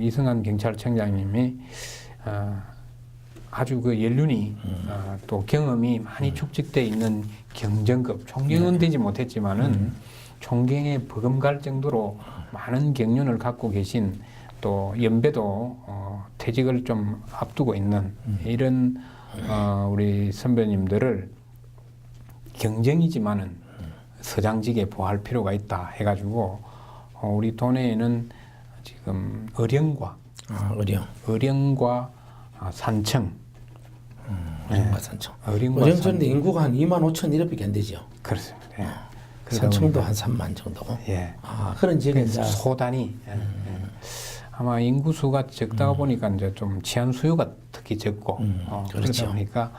이승환 경찰청장님이 아주 그 연륜이 또 경험이 많이 축적돼 있는 경정급 총경은 되지 못했지만은 총경에 버금갈 정도로 많은 경륜을 갖고 계신 또 연배도 퇴직을 좀 앞두고 있는 이런 우리 선배님들을 경정이지만은 서장직에 보할 필요가 있다 해가지고 우리 도내에는 지금 의령과 산청, 의령과 산청. 의령과 의령천도 인구가 한 2만 5천 이렇게 안 되죠. 그렇습니다. 예. 산청도 한 3만 정도. 예. 그런 지역에 이제 소단이 아마 인구수가 적다가 보니까 이제 좀 치안 수요가 특히 적고 그렇죠. 그러다 보니까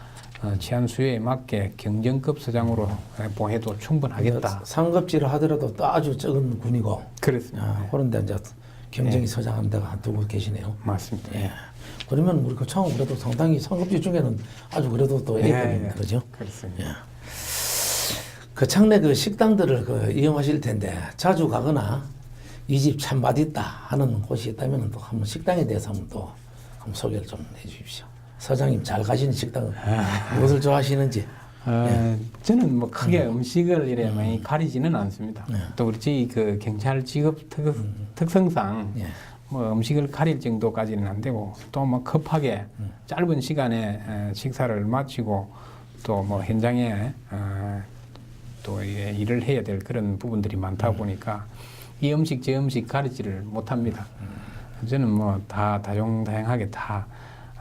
치안 수요에 맞게 경정급 서장으로 보해도 충분하겠다. 상급지를 하더라도 또 아주 적은 군이고. 그렇습니다. 그런데 이제 경정이 서장한 데가 한 두 분 계시네요. 맞습니다. 예. 그러면 우리 거창은 그래도 상당히 상급지 중에는 아주 그래도 또 A급입니다. 그죠? 그렇습니다. 예. 거창 내 그 식당들을 이용하실 텐데 자주 가거나 이 집 참 맛있다 하는 곳이 있다면 또 한번 식당에 대해서 한번 소개를 좀 해주십시오. 서장님 잘 가시는 식당은 무엇을 좋아하시는지. 저는 뭐 크게 음식을 이래 많이 가리지는 않습니다. 또 우리 저희 그 경찰 직업 특성상 뭐 음식을 가릴 정도까지는 안 되고 또 뭐 급하게 짧은 시간에 식사를 마치고 또 뭐 현장에 또 일을 해야 될 그런 부분들이 많다 보니까 이 음식 저 음식 가리지를 못합니다. 저는 뭐 다 다종다양하게 다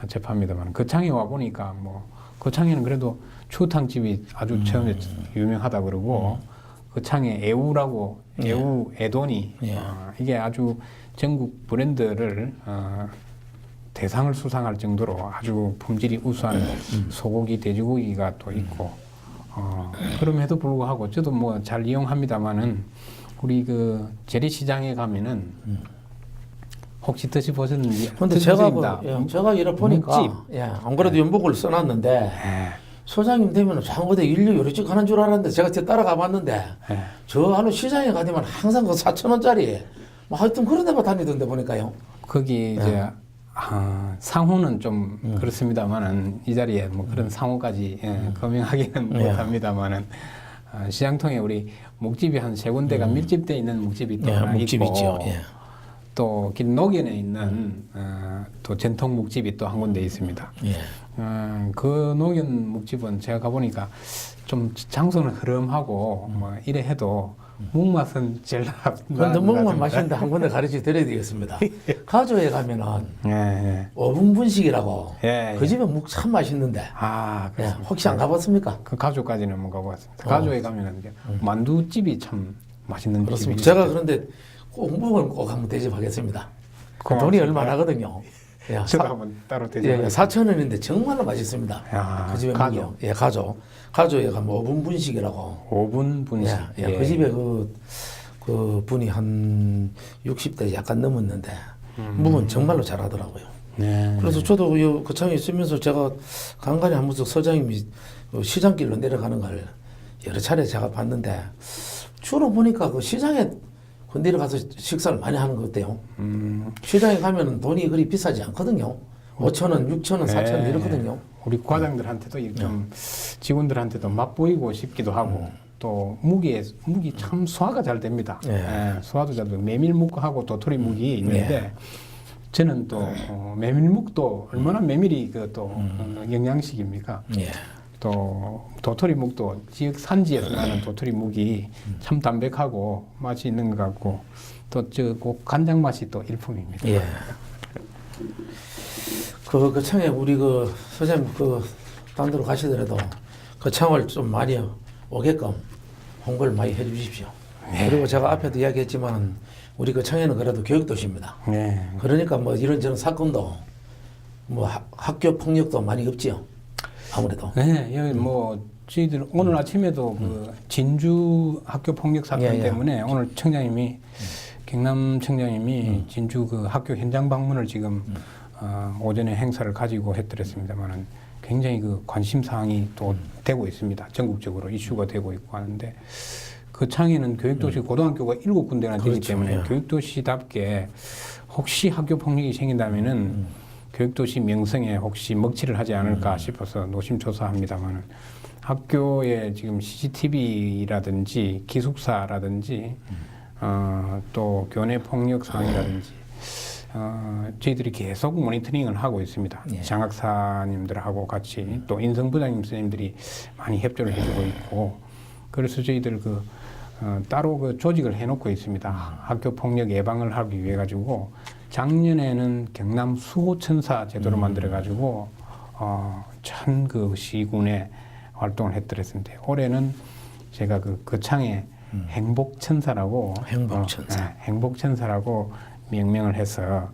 접합니다만 거창에 와 보니까 뭐 거창에는 그래도 추어탕집이 아주 처음에 유명하다 그러고 거창에 애우라고 애우 애돈이 이게 아주 전국 브랜드를 대상을 수상할 정도로 아주 품질이 우수한 소고기 돼지고기가 또 있고 그럼에도 불구하고 저도 뭐 잘 이용합니다만은 우리 그 재래시장에 가면은 혹시 드셔보셨는지? 근데 제가 이래 보니까 안 그래도 연복을 써놨는데 소장님 되면 장고대 인류 요리집 가는 줄 알았는데 제가 따라가 봤는데 저 하루 시장에 가면 항상 그 4,000원짜리 뭐 하여튼 그런 데만 다니던데 보니까요. 거기 이제 상호는 좀 그렇습니다만은 이 자리에 뭐 그런 상호까지 거명하기는 못합니다만은 시장통에 우리 묵집이 한 세 군데가 밀집되어 있는 묵집이 또 하나 묵집 있고 있죠. 또 길 녹연에 있는 또 전통 묵집이 또 한 군데 있습니다. 그 녹연 묵집은 제가 가보니까 좀 장소는 흐름하고 뭐 이래 해도 묵맛은 제일 그런데 묵맛 맛있는데 한 군데 가르쳐 드려야 되겠습니다. 가조에 가면은 5분 분식이라고 그 집에 묵 참 맛있는데 혹시 안 가봤습니까? 그 가조까지는 못 가봤습니다. 가조에 가면은 만두집이 참 맛있는 집이 제가 그런데 꼭 묵은 꼭 한번 대접하겠습니다. 그 돈이 얼마 나거든요. 저도 한번 따로 대접하겠습니다. 4,000원인데 정말로 맛있습니다. 그 집에 가조. 가조에 가면 5분 분식이라고. 5분 분식. 그 집에 그 분이 한 60대 약간 넘었는데 묵은 정말로 잘하더라고요. 그래서 저도 거창에 있으면서 제가 간간히 한 번씩 서장님이 시장길로 내려가는 걸 여러 차례 제가 봤는데 주로 보니까 그 시장에 건드려 가서 식사를 많이 하는 것 같아요. 시장에 가면 돈이 그리 비싸지 않거든요. 5,000원, 6,000원, 4,000원 이렇거든요. 우리 과장들한테도 좀 직원들한테도 맛보이고 싶기도 하고 또 무기 참 소화가 잘 됩니다. 소화도 잘 되고 메밀묵하고 도토리 묵이 있는데 저는 또 메밀묵도 얼마나 메밀이 또 영양식입니까? 또 도토리묵도 지역 산지에서 나는 도토리묵이 참 담백하고 맛이 있는 것 같고 또 저 간장 맛이 또 일품입니다. 그 창에 우리 선생님 딴 데로 가시더라도 그 창을 좀 많이 오게끔 홍보를 많이 해주십시오. 그리고 제가 앞에도 이야기했지만 우리 그 창에는 그래도 교육도시입니다. 그러니까 뭐 이런저런 사건도 뭐 학교 폭력도 많이 없지요. 아무래도. 네, 여기 뭐 저희들 오늘 아침에도 그 진주 학교 폭력 사건 예, 예. 때문에 오늘 청장님이 경남 청장님이 진주 그 학교 현장 방문을 지금 오전에 행사를 가지고 했더랬습니다만은 굉장히 그 관심 사항이 또 되고 있습니다. 전국적으로 이슈가 되고 있고 하는데 그 창에는 교육도시 고등학교가 7군데나 되기 그렇죠. 때문에 예. 교육도시답게 혹시 학교 폭력이 생긴다면은 교육도시 명성에 혹시 먹칠을 하지 않을까 싶어서 노심초사합니다만은 학교에 지금 CCTV라든지 기숙사라든지 또 교내 폭력 상황이라든지 저희들이 계속 모니터링을 하고 있습니다. 예. 장학사님들하고 같이 또 인성부장님 선생님들이 많이 협조를 해주고 있고 그래서 저희들 따로 그 조직을 해놓고 있습니다. 학교 폭력 예방을 하기 위해 가지고 작년에는 경남 수호천사 제도를 만들어 가지고 전 그 시군에 활동을 했더랬습니다. 올해는 제가 그 거창에 행복천사라고 행복천사라고 명명을 해서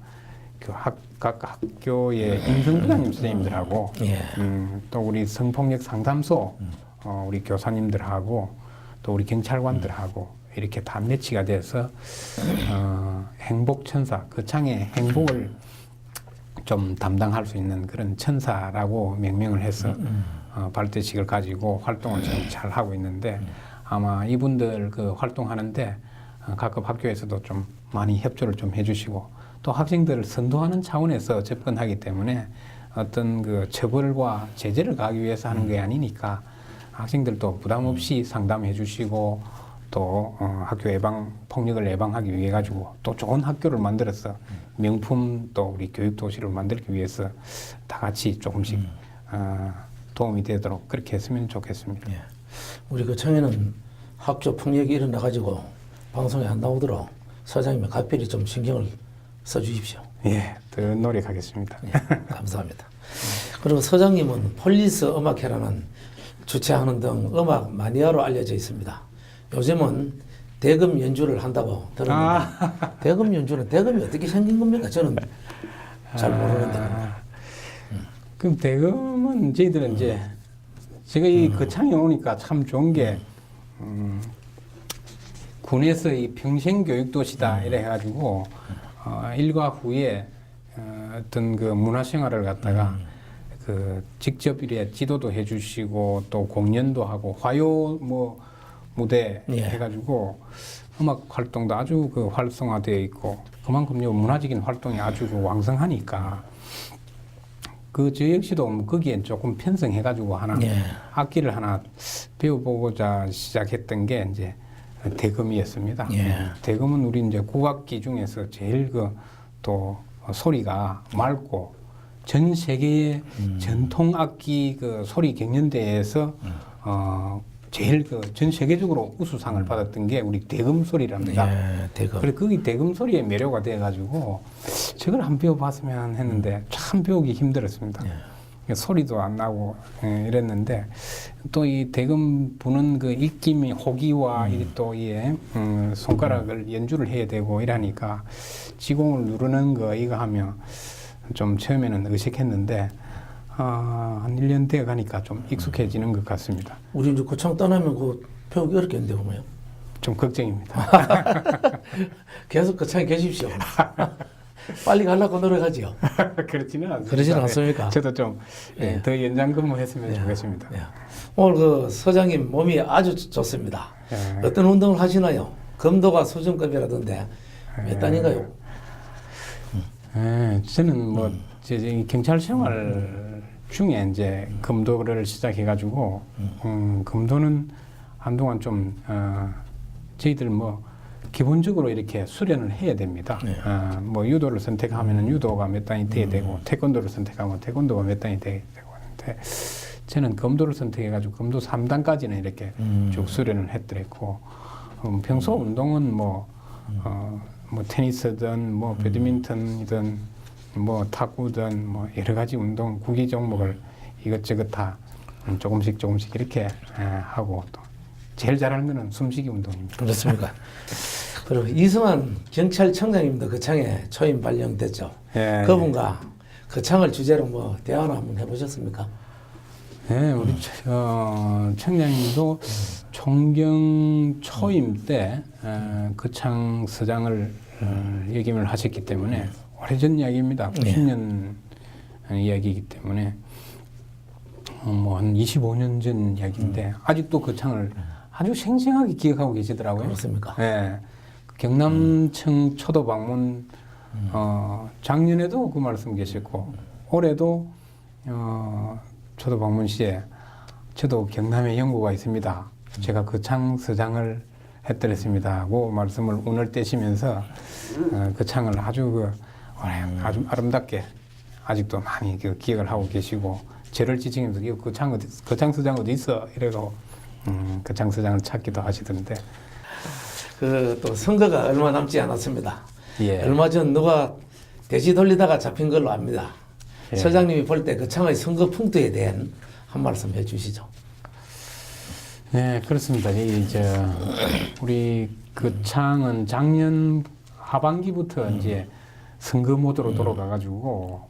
각 학교의 인성부장님 선생님들하고 예. 또 우리 성폭력 상담소 우리 교사님들하고 또 우리 경찰관들하고 이렇게 다 매치가 돼서 행복천사 거창의 행복을 좀 담당할 수 있는 그런 천사라고 명명을 해서 발대식을 가지고 활동을 지금 잘 하고 있는데 아마 이분들 그 활동하는데 각급 학교에서도 좀 많이 협조를 좀 해주시고 또 학생들을 선도하는 차원에서 접근하기 때문에 어떤 그 처벌과 제재를 가기 위해서 하는 게 아니니까 학생들도 부담 없이 상담해 주시고 또 학교 폭력을 예방하기 위해 가지고 또 좋은 학교를 만들어서 명품 또 우리 교육 도시를 만들기 위해서 다 같이 조금씩 도움이 되도록 그렇게 했으면 좋겠습니다. 예. 우리 그 청에는 학교 폭력이 일어나 가지고 방송에 안 나오도록 서장님이 각별히 좀 신경을 써주십시오. 예, 더 노력하겠습니다. 예, 감사합니다. 그리고 서장님은 폴리스 음악회라는 주최하는 등 음악 마니아로 알려져 있습니다. 요즘은 대금 연주를 한다고 들었는데 대금 연주는 대금이 어떻게 생긴 겁니까? 저는 잘 모르는데. 그럼 대금은 저희들은 이제 제가 이 거창에 오니까 참 좋은 게 군에서 이 평생 교육 도시다 이래 해가지고 일과 후에 어떤 그 문화 생활을 갖다가 그 직접 이래 지도도 해주시고 또 공연도 하고 화요 뭐 무대 예. 해가지고 음악 활동도 아주 그 활성화되어 있고 그만큼 요 문화적인 활동이 아주 그 왕성하니까 저 역시도 뭐 거기에 조금 편성해가지고 하나 예. 악기를 하나 배워보고자 시작했던 게 이제 대금이었습니다. 예. 대금은 우리 이제 국악기 중에서 제일 또 소리가 맑고 전 세계의 전통 악기 그 소리 경연대회에서 제일 전 세계적으로 우수상을 받았던 게 우리 대금 소리랍니다. 예, 대금. 그래 거기 대금 소리에 매료가 돼가지고 저걸 한번 배워봤으면 했는데 참 배우기 힘들었습니다. 소리도 안 나고 이랬는데 또 이 대금 부는 그 입김이 호기와 또이 손가락을 연주를 해야 되고 이러니까 지공을 누르는 거 이거 하면 좀 처음에는 어색했는데 한 1년 돼 가니까 좀 익숙해지는 것 같습니다. 우리 이제 고창 떠나면 그 배우기 어렵겠는데 보면. 좀 걱정입니다. 계속 고창에 계십시오. 빨리 가려고 노력하지요. 그렇지는 않습니다. 그러지는 않습니까? 저도 좀 더 연장 근무했으면 좋겠습니다. 예. 오늘 그 서장님 몸이 아주 좋습니다. 예. 어떤 운동을 하시나요? 검도가 수준급이라던데 몇 단인가요? 저는 뭐 제 경찰 생활 중에 이제 검도를 시작해가지고 검도는 한동안 좀 저희들 뭐 기본적으로 이렇게 수련을 해야 됩니다. 뭐 유도를 선택하면은 유도가 몇 단이 돼야 되고 태권도를 선택하면 태권도가 몇 단이 돼야 되고 하는데 저는 검도를 선택해가지고 검도 3단까지는 이렇게 쭉 수련을 했더랬고 평소 운동은 뭐 테니스든 뭐 배드민턴이든 뭐 탁구든 뭐 여러 가지 운동 구기 종목을 이것저것 다 조금씩 이렇게 하고 또 제일 잘하는 거는 숨쉬기 운동입니다. 그렇습니까? 그리고 이승환 경찰청장님도 거창에 초임 발령됐죠. 예, 그분과 거창을 주제로 뭐 대화를 한번 해보셨습니까? 네, 우리 청장님도 총경 초임 때 거창 서장을 역임을 하셨기 때문에 오래전 이야기입니다. 90년 이야기이기 때문에 뭐 한 25년 전 이야기인데 아직도 거창을 아주 생생하게 기억하고 계시더라고요. 그렇습니까? 네, 경남청 초도 방문 작년에도 그 말씀 계셨고 올해도 초도 방문 시에 저도 경남에 연구가 있습니다. 제가 거창 서장을 했더랬습니다. 고 말씀을 운을 떼시면서 거창을 아주 아주 아름답게 아직도 많이 기억을 하고 계시고 저를 지칭해서 거창 서장 어디 있어? 이래서 거창 서장을 찾기도 하시던데. 그 또 선거가 얼마 남지 않았습니다. 예. 얼마 전 누가 돼지 돌리다가 잡힌 걸로 압니다. 예. 서장님이 볼 때 거창의 선거 풍토에 대한 한 말씀 해주시죠. 네, 그렇습니다. 우리 거창은 작년 하반기부터 이제 선거 모드로 돌아가가지고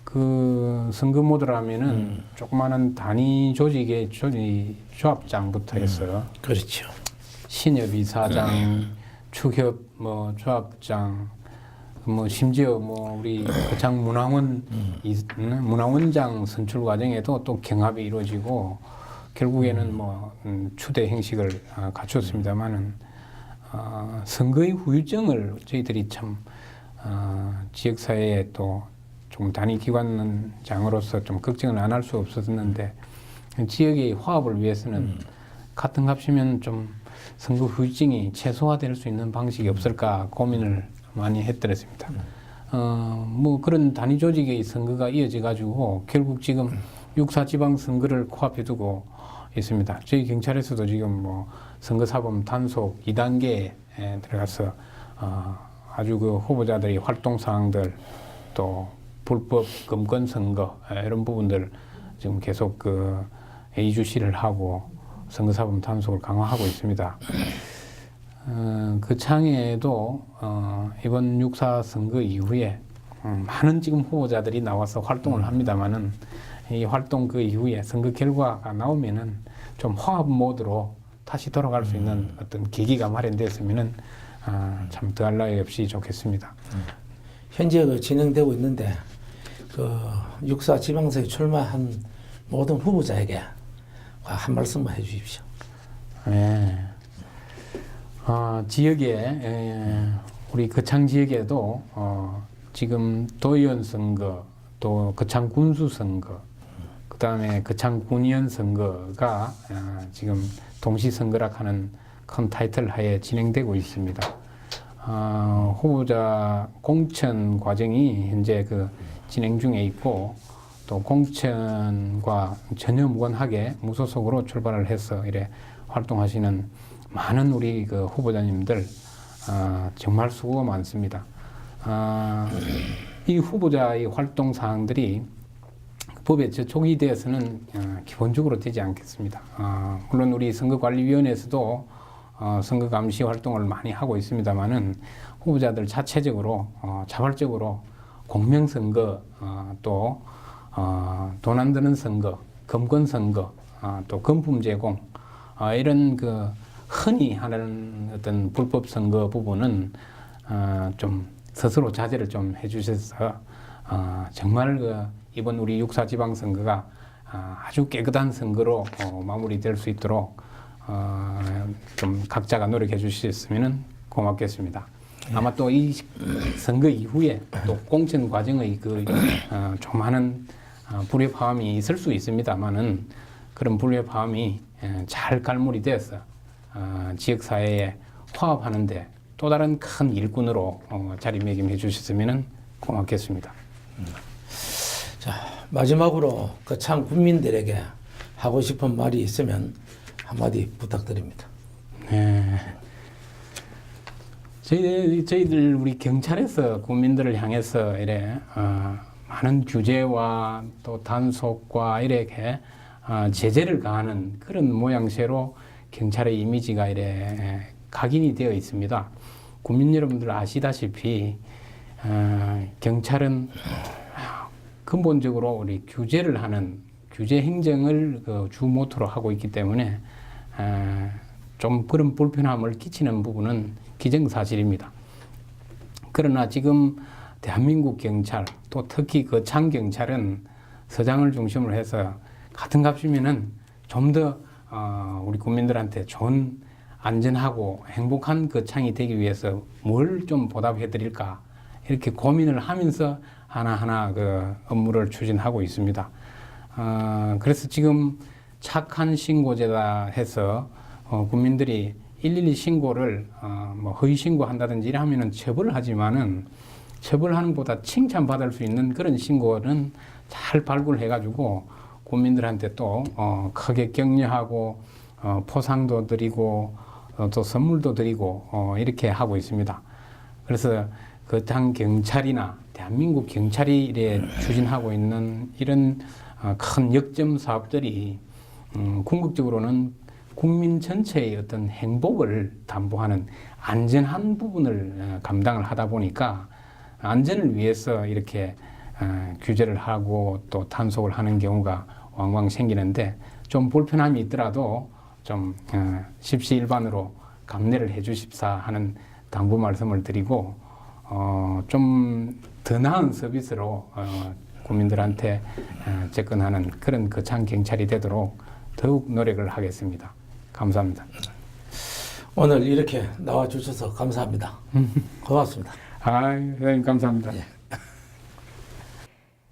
그 선거 모드라면은 조그마한 단위 조직의 조합장부터 해서 그렇죠. 신협이사장, 축협 조합장, 심지어 우리 거창 문화원장 선출 과정에도 또 경합이 이루어지고 결국에는 추대 형식을 갖췄습니다만은 선거의 후유증을 저희들이 참 지역사회에 또 좀 단위 기관장으로서 좀 걱정을 안 할 수 없었는데 지역의 화합을 위해서는 같은 값이면 좀 선거 후유증이 최소화될 수 있는 방식이 없을까 고민을 많이 했더랬습니다. 그런 단위 조직의 선거가 이어져 가지고 결국 지금 6.4 지방선거를 코앞에 두고 있습니다. 저희 경찰에서도 지금 선거사범 단속 2단계에 들어가서 아주 그 후보자들의 활동 사항들 또 불법 금권 선거 이런 부분들 지금 계속 예의주시를 하고 선거사범 단속을 강화하고 있습니다. 그 창에도 이번 6.4 선거 이후에 많은 지금 후보자들이 나와서 활동을 합니다만은 이 활동 그 이후에 선거 결과가 나오면은 좀 화합 모드로 다시 돌아갈 수 있는 어떤 계기가 마련됐으면은 참 더할 나위 없이 좋겠습니다. 현재 진행되고 있는데 6.4 지방선거에 출마한 모든 후보자에게 한 말씀만 해주십시오. 네. 지역에 우리 거창 지역에도 지금 도의원 선거 또 거창 군수 선거 그 다음에 거창 군의원 선거가 지금 동시 선거락 하는 큰 타이틀 하에 진행되고 있습니다. 후보자 공천 과정이 현재 진행 중에 있고 또 공천과 전혀 무관하게 무소속으로 출발을 해서 이래 활동하시는 많은 우리 후보자님들 정말 수고가 많습니다. 이 후보자의 활동 사항들이 법에 저촉이 되어서는 기본적으로 되지 않겠습니다. 물론 우리 선거관리위원회에서도 선거 감시 활동을 많이 하고 있습니다만은 후보자들 자체적으로 자발적으로 공명선거 또 돈 안 드는 선거, 금권 선거, 또 금품 제공 이런 흔히 하는 어떤 불법 선거 부분은 좀 스스로 자제를 좀 해주셔서 정말 이번 우리 6.4 지방선거가 아주 깨끗한 선거로 마무리될 수 있도록 좀 각자가 노력해 주셨으면 고맙겠습니다. 아마 또 이 선거 이후에 또 공천 과정의 조그마한 불협화음이 있을 수 있습니다만은 그런 불협화음이 잘 갈무리 되어서 지역사회에 화합하는데 또 다른 큰 일꾼으로 자리매김해 주셨으면 고맙겠습니다. 자, 마지막으로 거창 국민들에게 하고 싶은 말이 있으면 한마디 부탁드립니다. 네. 저희들 우리 경찰에서 국민들을 향해서 이래 많은 규제와 또 단속과 이렇게 제재를 가하는 그런 모양새로 경찰의 이미지가 이래 각인이 되어 있습니다. 국민 여러분들 아시다시피 경찰은 근본적으로 우리 규제를 하는 규제 행정을 그 주 모토로 하고 있기 때문에 좀 그런 불편함을 끼치는 부분은 기정사실입니다. 그러나 지금 대한민국 경찰 또 특히 거창 경찰은 서장을 중심으로 해서 같은 값이면은 좀 더 우리 국민들한테 좋은 안전하고 행복한 거창이 되기 위해서 뭘 좀 보답해 드릴까 이렇게 고민을 하면서 하나하나 그 업무를 추진하고 있습니다. 그래서 지금 착한 신고제다 해서 국민들이 112 신고를 뭐 허위 신고한다든지 이러면은 처벌을 하지만은 처벌하는 보다 칭찬받을 수 있는 그런 신고는 잘 발굴해가지고 국민들한테 또 크게 격려하고 포상도 드리고 또 선물도 드리고 이렇게 하고 있습니다. 그래서 거창 경찰이나 대한민국 경찰이 이래 추진하고 있는 이런 큰 역점 사업들이 궁극적으로는 국민 전체의 어떤 행복을 담보하는 안전한 부분을 감당을 하다 보니까 안전을 위해서 이렇게 규제를 하고 또 단속을 하는 경우가 왕왕 생기는데 좀 불편함이 있더라도 좀 십시일반으로 감내를 해 주십사 하는 당부 말씀을 드리고 좀 더 나은 서비스로 국민들한테 접근하는 그런 거창 경찰이 되도록 더욱 노력을 하겠습니다. 감사합니다. 오늘 이렇게 나와 주셔서 감사합니다. 고맙습니다. 선생님 감사합니다.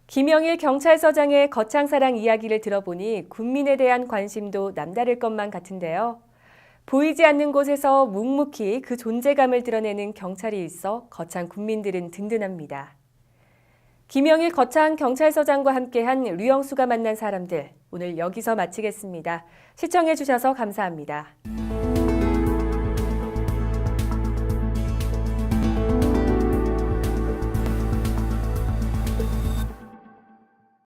김영일 경찰서장의 거창사랑 이야기를 들어보니 국민에 대한 관심도 남다를 것만 같은데요. 보이지 않는 곳에서 묵묵히 그 존재감을 드러내는 경찰이 있어 거창 국민들은 든든합니다. 김영일 거창 경찰서장과 함께한 류영수가 만난 사람들, 오늘 여기서 마치겠습니다. 시청해 주셔서 감사합니다.